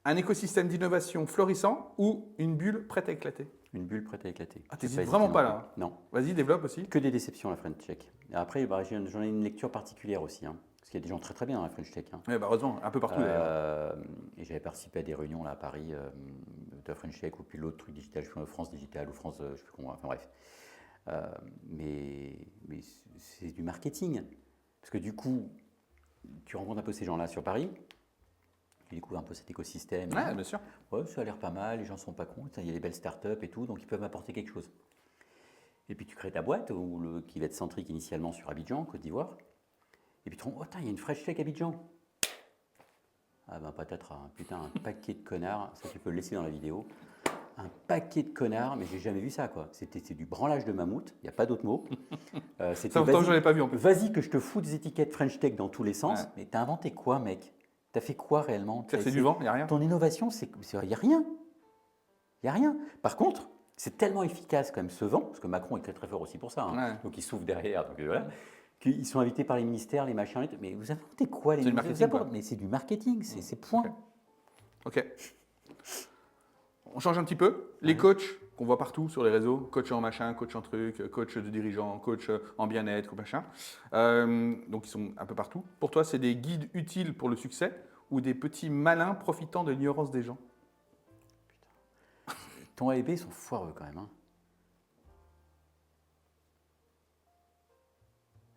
un écosystème d'innovation florissant ou une bulle prête à éclater? Une bulle prête à éclater. Ah, t'hésites vraiment pas là, hein. Non. Vas-y, développe aussi. Que des déceptions, la French Tech. Et après, bah, j'en ai une lecture particulière aussi, hein, parce qu'il y a des gens très très bien dans la French Tech. Hein. Ouais, bah, heureusement, un peu partout d'ailleurs. Et j'avais participé à des réunions là à Paris de la French Tech ou puis l'autre truc digital, je sais pas, France Digital ou France, je sais plus comment, enfin bref. Mais c'est du marketing. Parce que du coup, tu rencontres un peu ces gens-là sur Paris, tu découvres un peu cet écosystème. Ouais, bien sûr. Ouais, ça a l'air pas mal, les gens sont pas cons, il y a des belles startups et tout, donc ils peuvent apporter quelque chose. Et puis tu crées ta boîte qui va être centrique initialement sur Abidjan, Côte d'Ivoire. Et puis tu te rends, oh, il y a une French Tech Abidjan. Ah ben patatras, hein. Putain, un paquet de connards, ça tu peux le laisser dans la vidéo. Un paquet de connards, mais j'ai jamais vu ça quoi. C'est du branlage de mammouth, il n'y a pas d'autre mot. Ça pourtant j'en ai pas vu en plus. Vas-y que je te fous des étiquettes French Tech dans tous les sens, ouais. Mais t'as inventé quoi mec? T'as fait quoi réellement? C'est du vent, il n'y a rien. Ton innovation, il n'y a rien. Il n'y a rien. Par contre, c'est tellement efficace quand même ce vent, parce que Macron est très très fort aussi pour ça, hein. Ouais. Donc il souffle derrière, donc voilà. Qu'ils sont invités par les ministères, les machins, mais vous inventez quoi les ministères? Mais c'est du marketing, c'est point. Ok. On change un petit peu. Les coachs qu'on voit partout sur les réseaux, coach en machin, coach en truc, coach de dirigeant, coach en bien-être, machin. Donc ils sont un peu partout. Pour toi, c'est des guides utiles pour le succès ou des petits malins profitant de l'ignorance des gens? Putain. Ton A et B, ils sont foireux quand même. Hein.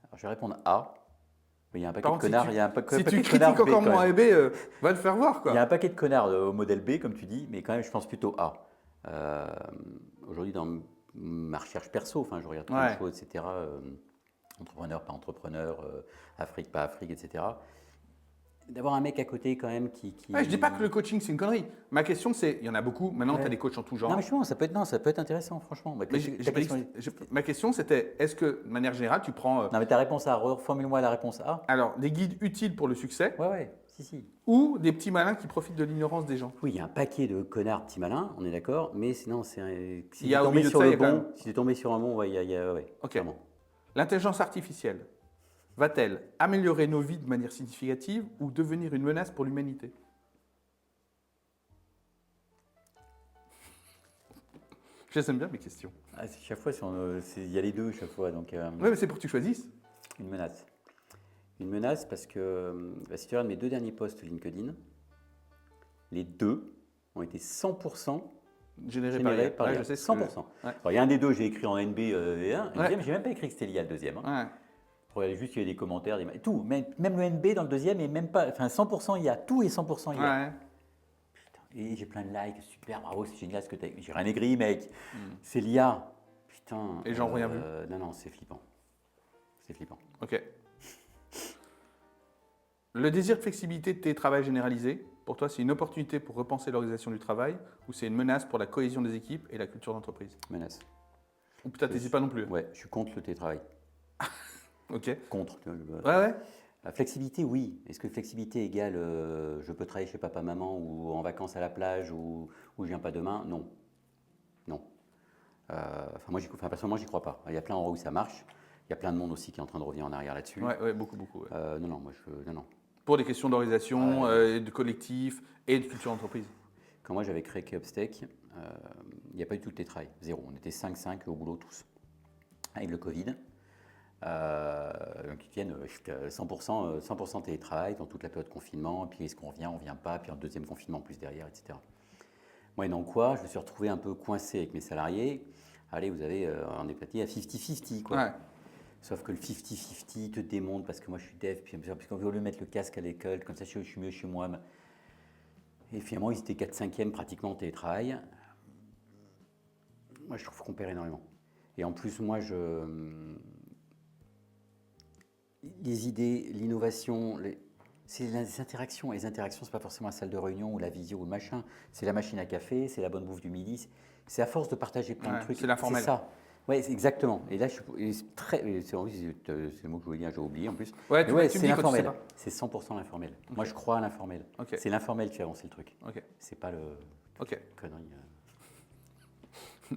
Alors, je vais répondre A. Mais il y a un paquet de connards. Si tu critiques encore mon A et B, va le faire voir. Quoi. Il y a un paquet de connards au modèle B, comme tu dis, mais quand même, je pense plutôt A. Aujourd'hui, dans ma recherche perso, enfin, je regarde plein de choses, etc. Entrepreneur, pas entrepreneur, Afrique, pas Afrique, etc. D'avoir un mec à côté quand même qui… Ouais, je dis pas que le coaching c'est une connerie. Ma question c'est, il y en a beaucoup, maintenant tu as des coachs en tout genre. Non mais justement, ça peut être intéressant franchement. Ma question c'était, est-ce que de manière générale tu prends… Non mais ta réponse A, reformule-moi la réponse A. Alors, des guides utiles pour le succès. Ouais, si. Ou des petits malins qui profitent de l'ignorance des gens. Oui, il y a un paquet de connards petits malins, on est d'accord, mais sinon si tu es tombé sur le bon, si tu es tombé sur un bon, ouais, ok. Clairement. L'intelligence artificielle va-t-elle améliorer nos vies de manière significative ou devenir une menace pour l'humanité? J'aime bien mes questions. Chaque fois, il y a les deux chaque fois. Donc, oui, mais c'est pour que tu choisisses. Une menace. Une menace parce que si tu regardes mes 2 derniers posts LinkedIn, les 2 ont été 100% générés par l'IA. 100%. Ouais. Alors, il y a un des 2, j'ai écrit en NB et un. Le deuxième, j'ai même pas écrit que c'était l'IA le deuxième. Hein. Ouais. Regardez juste, il y a des commentaires, tout. Même le NB dans le deuxième et même pas. Enfin, 100% IA. Tout est 100% IA. Ouais. Putain. Et j'ai plein de likes. Super, bravo, c'est génial ce que tu as. J'ai rien écrit, mec. C'est l'IA. Putain. Et j'en rien vu. Non, c'est flippant. C'est flippant. Ok. Le désir de flexibilité de télétravail généralisé, pour toi, c'est une opportunité pour repenser l'organisation du travail ou c'est une menace pour la cohésion des équipes et la culture d'entreprise? Menace. Ou putain, t'hésites pas non plus. Ouais, je suis contre le télétravail. Ok. Contre. Ouais. La flexibilité, oui. Est-ce que flexibilité égale je peux travailler chez papa-maman ou en vacances à la plage ou je viens pas demain? Non. Personnellement, j'y crois pas. Il y a plein d'endroits où ça marche. Il y a plein de monde aussi qui est en train de revenir en arrière là-dessus. Ouais, beaucoup. Ouais. Non. Pour des questions d'organisation, de collectif et de culture d'entreprise. Quand moi j'avais créé Keopstech, il n'y a pas eu tout le télétravail. 0. On était 5 au boulot tous. Avec le Covid. Donc ils viennent 100% télétravail dans toute la période de confinement, puis est-ce qu'on revient, on ne vient pas, puis un deuxième confinement en plus derrière, etc. Moyennant quoi, je me suis retrouvé un peu coincé avec mes salariés. Allez, vous avez, on est parti à 50-50 quoi. Ouais. Sauf que le 50-50 te démonte parce que moi je suis dev, puis qu'on veut lui mettre le casque à l'école, comme ça je suis mieux chez moi. Et finalement ils étaient 4/5e pratiquement en télétravail. Moi je trouve qu'on perd énormément. Et en plus moi les idées, l'innovation, c'est les interactions. Et les interactions, ce n'est pas forcément la salle de réunion ou la visio ou le machin. C'est la machine à café, c'est la bonne bouffe du midi. C'est à force de partager plein de trucs. C'est l'informel. C'est ça. Ouais, exactement. Et là, c'est le mot que je voulais dire, j'ai oublié en plus. Ouais, Mais ouais, tu me c'est dis quand tu sais l'informel. pas. C'est 100% l'informel. Moi, je crois à l'informel. Ok. C'est l'informel qui fait avancer le truc. Ok. C'est pas le Ok. connerie.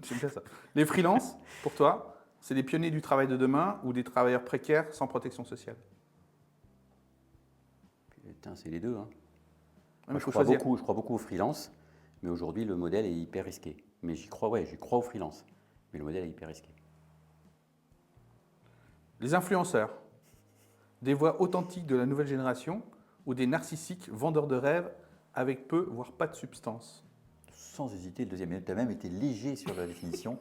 J'aime bien ça. Les freelances, pour toi, c'est des pionniers du travail de demain ou des travailleurs précaires sans protection sociale? Putain, c'est les deux. Hein. Ouais, mais Moi, il faut choisir. je crois beaucoup au freelance, mais aujourd'hui, le modèle est hyper risqué. Mais j'y crois, ouais, j'y crois au freelance, mais le modèle est hyper risqué. Les influenceurs, des voix authentiques de la nouvelle génération ou des narcissiques vendeurs de rêves avec peu, voire pas de substance? Sans hésiter, le deuxième. Tu as même été léger sur la définition.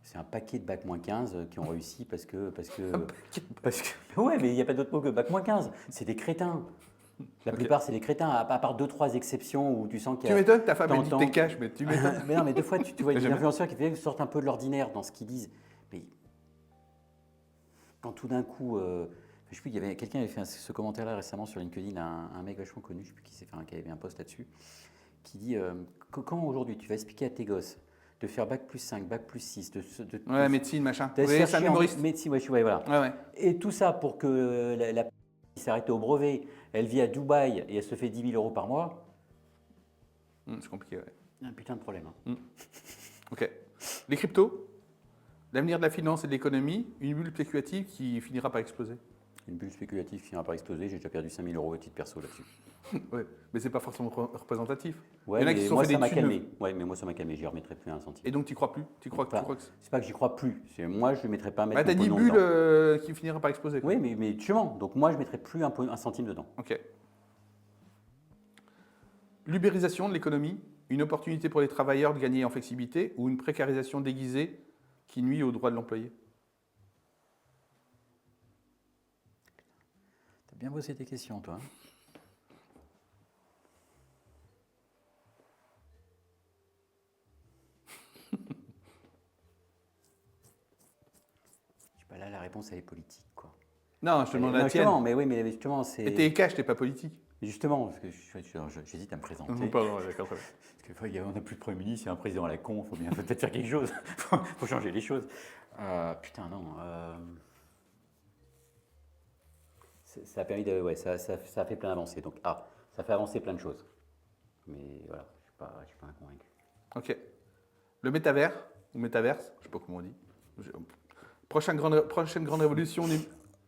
C'est un paquet de bac-15 qui ont réussi parce que ouais, mais il n'y a pas d'autre mot que bac-15. C'est des crétins. La plupart, c'est des crétins, à part 2-3 exceptions où tu sens qu'il y Tu a. m'étonnes, ta femme elle dit que t'entends- t'es cash, mais tu m'étonnes. Mais non, mais deux fois, tu vois, des J'aime bien. influenceurs qui sortent un peu de l'ordinaire dans ce qu'ils disent. Mais quand tout d'un coup, je sais plus, il y avait quelqu'un qui avait fait ce commentaire-là récemment sur LinkedIn, un mec vachement connu, je sais plus qui c'est, qui avait un post là-dessus, qui dit comment aujourd'hui tu vas expliquer à tes gosses de faire bac+5, bac+6, Ouais, médecine, machin. de Oui, c'est un chercher en humoriste. médecine, ouais, voilà. Ouais, ouais. Et tout ça pour que la qui s'est arrêtée au brevet, elle vit à Dubaï et elle se fait 10 000 euros par mois. C'est compliqué, ouais. Un putain de problème. Hein. Ok. Les cryptos, l'avenir de la finance et de l'économie, une bulle spéculative qui finira par exploser. Une bulle spéculative qui finira par exploser, j'ai déjà perdu 5 000 euros à titre perso là-dessus. Ouais, mais c'est pas forcément représentatif. Ouais, Il y en a qui mais se sont moi fait ça des m'a thunes. calmé. Ouais, mais moi ça m'a calmé, j'y remettrai plus un centime. Et donc tu crois plus? Tu crois Enfin, que... c'est pas que j'y crois plus. Moi je ne mettrai pas un mettre Bah, t'as mon dit pognon bulle dedans. qui finira par exploser. quoi. Oui, mais justement, donc moi je mettrai plus un centime dedans. Ok. L'ubérisation de l'économie, une opportunité pour les travailleurs de gagner en flexibilité ou une précarisation déguisée qui nuit aux droits de l'employé? T'as bien bossé tes questions, toi. Hein. Je sais pas, là la réponse elle est politique, quoi. Non, je te demande Non, la tienne. justement, mais oui, mais justement, Et t'es cash, t'es pas politique. Justement, parce que j'hésite à me présenter. Pardon, d'accord, très bien. Parce qu'on n'a plus de Premier ministre, il y a un président à la con, faut peut-être faire quelque chose. faut changer les choses. Putain, non. Ça a permis de. Ouais, ça a fait plein d'avancées. Donc, ça fait avancer plein de choses. Mais voilà, je suis pas convaincu. Ok. Le métavers, ou métaverse, je sais pas comment on dit. Prochaine grande révolution.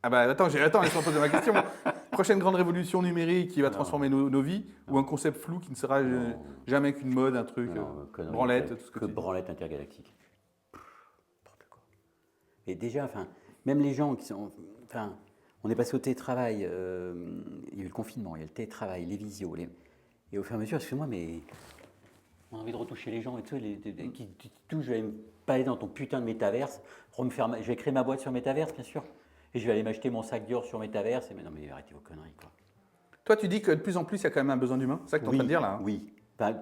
Ah bah attends, laisse-moi poser ma question. Prochaine grande révolution numérique qui va transformer nos vies, ou un concept flou qui ne sera jamais qu'une mode, un truc, Conneries, branlette, tout ce que tu dis. branlette intergalactique. N'importe quoi. Et déjà, enfin, même les gens qui sont. Enfin, on est passé au télétravail, il y a eu le confinement, il y a le télétravail, les visios. Et au fur et à mesure, excuse-moi, mais on a envie de retoucher les gens et tout, qui touchent, je vais pas aller dans ton putain de métaverse, je vais créer ma boîte sur métaverse, bien sûr. Et je vais aller m'acheter mon sac Dior sur métaverse. Mais non, mais arrêtez vos conneries, quoi. Toi, tu dis que de plus en plus, il y a quand même un besoin d'humain. C'est ça que tu es en train de dire là. Hein. Oui. Enfin,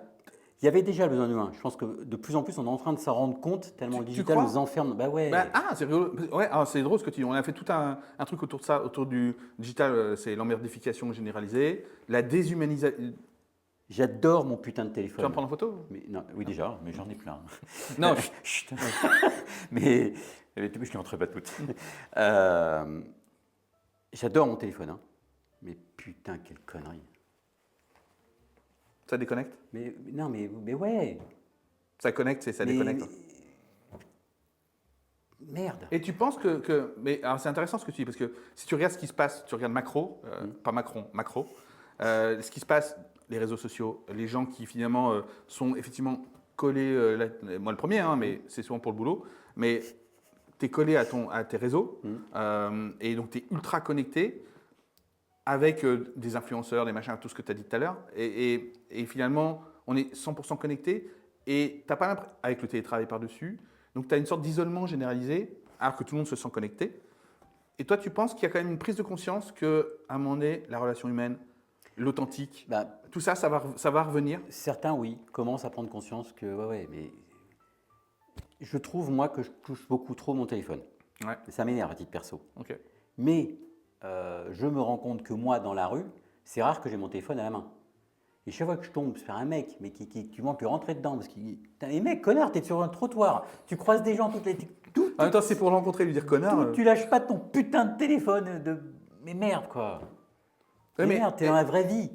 il y avait déjà le besoin d'humain. Je pense que de plus en plus, on est en train de s'en rendre compte tellement le digital crois nous enferme. Bah ouais. C'est rigolo. Ouais, c'est drôle ce que tu dis. On a fait tout un truc autour de ça, autour du digital. C'est l'emmerdification généralisée, la déshumanisation. J'adore mon putain de téléphone. Tu vas en prendre en photo? Mais, non, oui, déjà, mais j'en ai plein. Non. Chut. mais je ne les montrerai pas toutes. J'adore mon téléphone, hein. Mais putain, quelle connerie. Ça déconnecte? Non, mais ouais. Ça connecte, ça déconnecte. Merde. Et tu penses mais alors c'est intéressant ce que tu dis, parce que si tu regardes ce qui se passe, tu regardes macro, pas Macron, macro, ce qui se passe, les réseaux sociaux, les gens qui finalement sont effectivement collés, moi le premier, hein, mais c'est souvent pour le boulot, mais tu es collé à tes réseaux, et donc tu es ultra connecté avec des influenceurs, des machins, tout ce que tu as dit tout à l'heure, et finalement on est 100% connecté, et tu n'as pas l'impression, avec le télétravail par-dessus, donc tu as une sorte d'isolement généralisé, alors que tout le monde se sent connecté. Et toi, tu penses qu'il y a quand même une prise de conscience qu'à un moment donné, la relation humaine, l'authentique, tout ça, ça va revenir? Certains, oui, commencent à prendre conscience que, ouais, mais je trouve, moi, que je touche beaucoup trop mon téléphone. Ouais. Ça m'énerve à titre perso. Ok. Mais je me rends compte que moi, dans la rue, c'est rare que j'ai mon téléphone à la main. Et chaque fois que je tombe sur un mec, mais tu manques de rentrer dedans, parce qu'il putain, mais mec, connard, t'es sur un trottoir, tu croises des gens toutes les. En même temps, c'est pour le rencontrer, lui dire connard. Tu lâches pas ton putain de téléphone Mais merde, quoi. Ouais, Mais merde, t'es dans la vraie vie.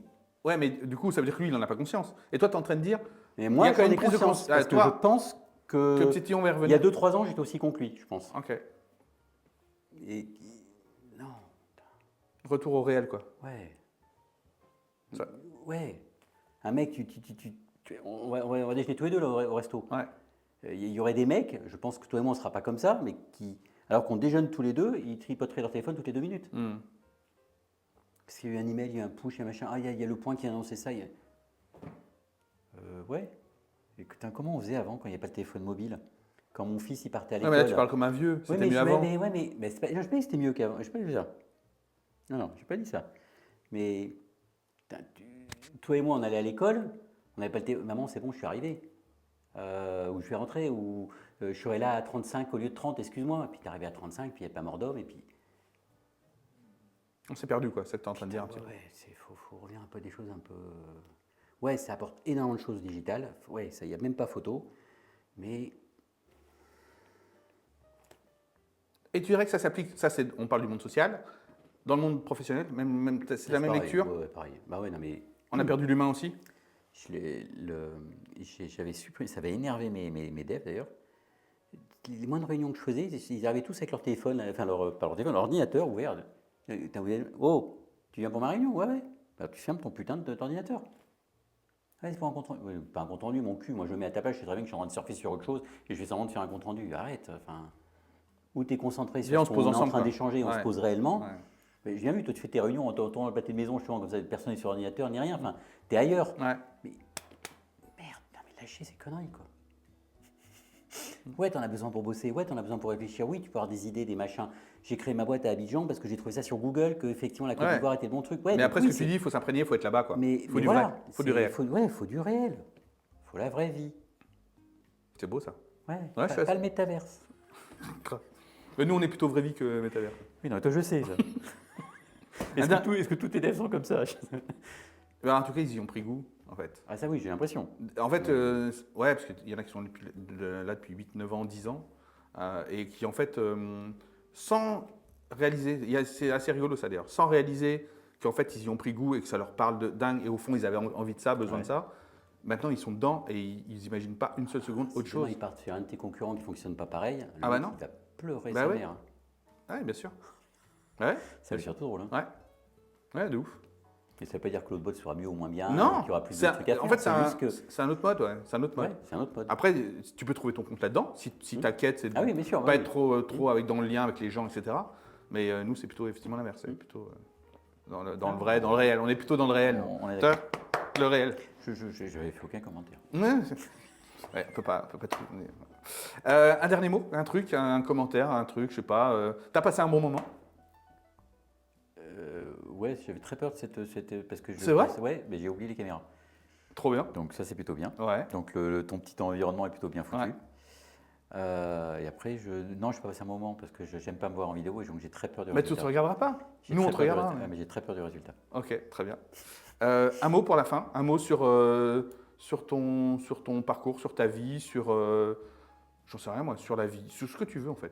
Ouais, mais du coup, ça veut dire que lui, il n'en a pas conscience. Et toi, tu es en train de dire. Mais il y moi, a quand même j'en ai une prise de conscience, conscience. parce que Toi, je pense que que. Petit-Yon va Il y revenir. a 2-3 ans, j'étais aussi con que lui, je pense. Ok. Et. Non. Retour au réel, quoi. Ouais. Ça- Ouais. Un mec, on va déjeuner tous les deux là, au resto. Ouais. Il y aurait des mecs, je pense que toi et moi on ne sera pas comme ça, mais alors qu'on déjeune tous les deux, ils tripoteraient leur téléphone toutes les 2 minutes. Hmm. Parce qu'il y a eu un email, il y a un push, il y a un machin, il y a le point qui a annoncé ça. Ouais. Et putain, comment on faisait avant quand il n'y avait pas de téléphone mobile? Quand mon fils il partait à Ouais, l'école. mais là, tu parles comme un vieux. C'était mais mieux avant. mais c'est pas, je n'ai pas dit que c'était mieux qu'avant. Je n'ai pas dit ça. Non, je n'ai pas dit ça. Mais putain, toi et moi, on allait à l'école, on n'avait pas le téléphone. Maman, c'est bon, je suis arrivé. Ou je vais rentrer, ou je serai là à 35 au lieu de 30, excuse-moi. Et puis tu es arrivé à 35, puis il n'y a pas mort d'homme, et puis. On s'est perdu, quoi. C'est ce que tu es en train de dire un petit peu. Ouais, faut revenir un peu à des choses un peu. Ouais, ça apporte énormément de choses digitales. Ouais, ça, il n'y a même pas photo. Mais. Et tu dirais que ça s'applique, on parle du monde social, dans le monde professionnel, c'est la même pareil, lecture. Ouais, pareil. Bah ouais, non, mais. On a perdu l'humain aussi. J'avais supprimé, ça avait énervé mes devs d'ailleurs. Les moindres réunions que je faisais, ils arrivaient tous avec leur téléphone, enfin pas leur téléphone, leur ordinateur ouvert. Oh, tu viens pour ma réunion? Ouais. Bah, tu fermes ton putain d'ordinateur. Ouais, c'est pas un compte rendu. Ouais, pas un compte rendu, mon cul. Moi, je me mets à ta place, je sais très bien que je suis en train de surfer sur autre chose et je fais semblant de faire un compte rendu. Arrête. Enfin, où tu es concentré sur Viens, on ce se qu'on pose est en ensemble, train quoi. d'échanger, on Ouais. se pose réellement. Ouais. Mais j'ai bien vu, toi, tu fais tes réunions en tournant le pâté de maison, justement, comme ça, personne n'est sur ordinateur ni rien. Enfin, t'es ailleurs. Ouais. Mais merde, non, mais lâchez ces conneries, quoi. Ouais, t'en as besoin pour bosser, ouais, t'en as besoin pour réfléchir, oui, tu peux avoir des idées, des machins. J'ai créé ma boîte à Abidjan parce que j'ai trouvé ça sur Google, que effectivement la Côte Ouais. d'Ivoire était le bon truc. Ouais, Mais donc après, oui, ce que tu dis, il faut s'imprégner, il faut être là-bas, quoi. Mais, Il faut mais du voilà, vrai, il faut du réel. Faut du réel. Faut la vraie vie. C'est beau, ça. Ouais, je suis pas le métaverse. Mais nous, on est plutôt vraie vie que métavers. Oui, non, toi, je sais ça. Est-ce que tous tes devs sont comme ça? Ben, en tout cas, ils y ont pris goût, en fait. Ah, ça oui, j'ai l'impression. En fait, ouais, parce qu'il y en a qui sont là depuis 8, 9 ans, 10 ans, et qui, en fait, sans réaliser, c'est assez rigolo ça d'ailleurs, sans réaliser qu'en fait, ils y ont pris goût et que ça leur parle de dingue, et au fond, ils avaient envie de ça, besoin de ça. Maintenant, ils sont dedans et ils n'imaginent pas une seule seconde autre Si demain, chose. ils partent sur un de tes concurrents qui ne fonctionne pas pareil, Ah bah non. il va pleurer Bah sa ouais. mère. Ouais, bien sûr. Ouais, Ça va faire tout drôle. Hein. ouais. Ouais, de ouf. Mais ça ne veut pas dire que l'autre bot sera mieux ou moins bien, Non, qu'il y aura plus c'est de trucs à faire. en fait, c'est juste que. c'est un autre mode, ouais. C'est un autre mode. Ouais, c'est un autre mode. Après, tu peux trouver ton compte là-dedans, si ta quête, c'est de Ah oui, bien sûr. pas oui. être trop avec, dans le lien avec les gens, etc. Mais nous, c'est plutôt effectivement l'inverse. C'est plutôt dans le vrai, dans le réel. On est plutôt dans le réel. On est Ça, d'accord. le réel. Je n'avais fait aucun commentaire. Ouais, on peut pas tout. Un dernier mot, un truc, un commentaire, un truc, je sais pas. T'as passé un bon moment? Ouais, j'avais très peur de cette parce que C'est vrai? Ouais, mais j'ai oublié les caméras. Trop bien. Donc ça, c'est plutôt bien. Ouais. Donc ton petit environnement est plutôt bien foutu. Ouais. Et après, non, je ne peux pas passer un moment parce que je n'aime pas me voir en vidéo et donc j'ai très peur du Mais tu résultat. te regarderas pas. J'ai Nous, très on te peur du regardera. résultat. Ouais, mais j'ai très peur du résultat. Ok, très bien. Un mot pour la fin. Un mot sur ton parcours, sur ta vie, sur j'en sais rien moi, sur la vie, sur ce que tu veux en fait.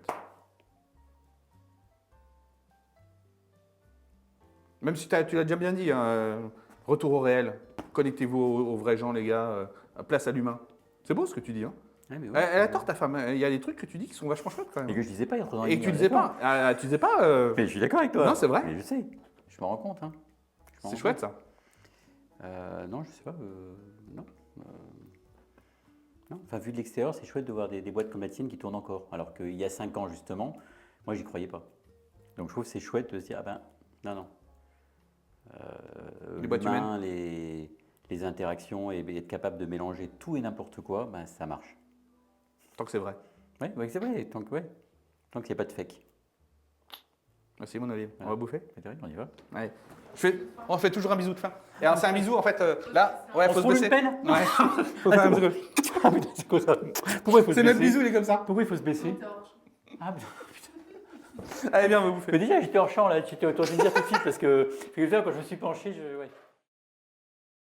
Même si tu l'as déjà bien dit, hein, retour au réel, connectez-vous aux vrais gens les gars, place à l'humain. C'est beau ce que tu dis. Hein. Ouais, mais Elle, ouais, elle a tort ta femme, il y a des trucs que tu dis qui sont vachement chouettes quand Et même. que je disais pas, il y a trop dans Et que tu disais pas, tu disais pas. Mais je suis d'accord avec toi. Non, c'est vrai. Mais je sais, je me rends compte. Hein. C'est chouette ça. Non, je sais pas. Non. Non. Enfin, vu de l'extérieur, c'est chouette de voir des boîtes comme la tienne qui tournent encore. Alors qu'il y a 5 ans, justement, moi, j'y croyais pas. Donc, je trouve que c'est chouette de se dire, ah ben, non. Les boîtes L'humain, les interactions et être capable de mélanger tout et n'importe quoi, ben, ça marche. Tant que c'est vrai. Oui, ouais, c'est vrai, tant qu'il n'y a pas de fake. Merci mon avis. On va bouffer. On y va. Allez. On fait toujours un bisou de fin. Et alors c'est un bisou en fait là, ouais, On faut se se roule baisser. une pelle Ouais. Faut faire un bisou. Ah putain, c'est quoi ça? Pourquoi il faut se C'est notre baisser? bisou, il est comme ça. Pourquoi il faut se baisser? T'es hors champ. Ah putain. Allez, viens, on va bouffer. Mais déjà, j'étais hors champ là, tu t'es autorisé de dire tout de suite parce que quand je me suis penché, ouais.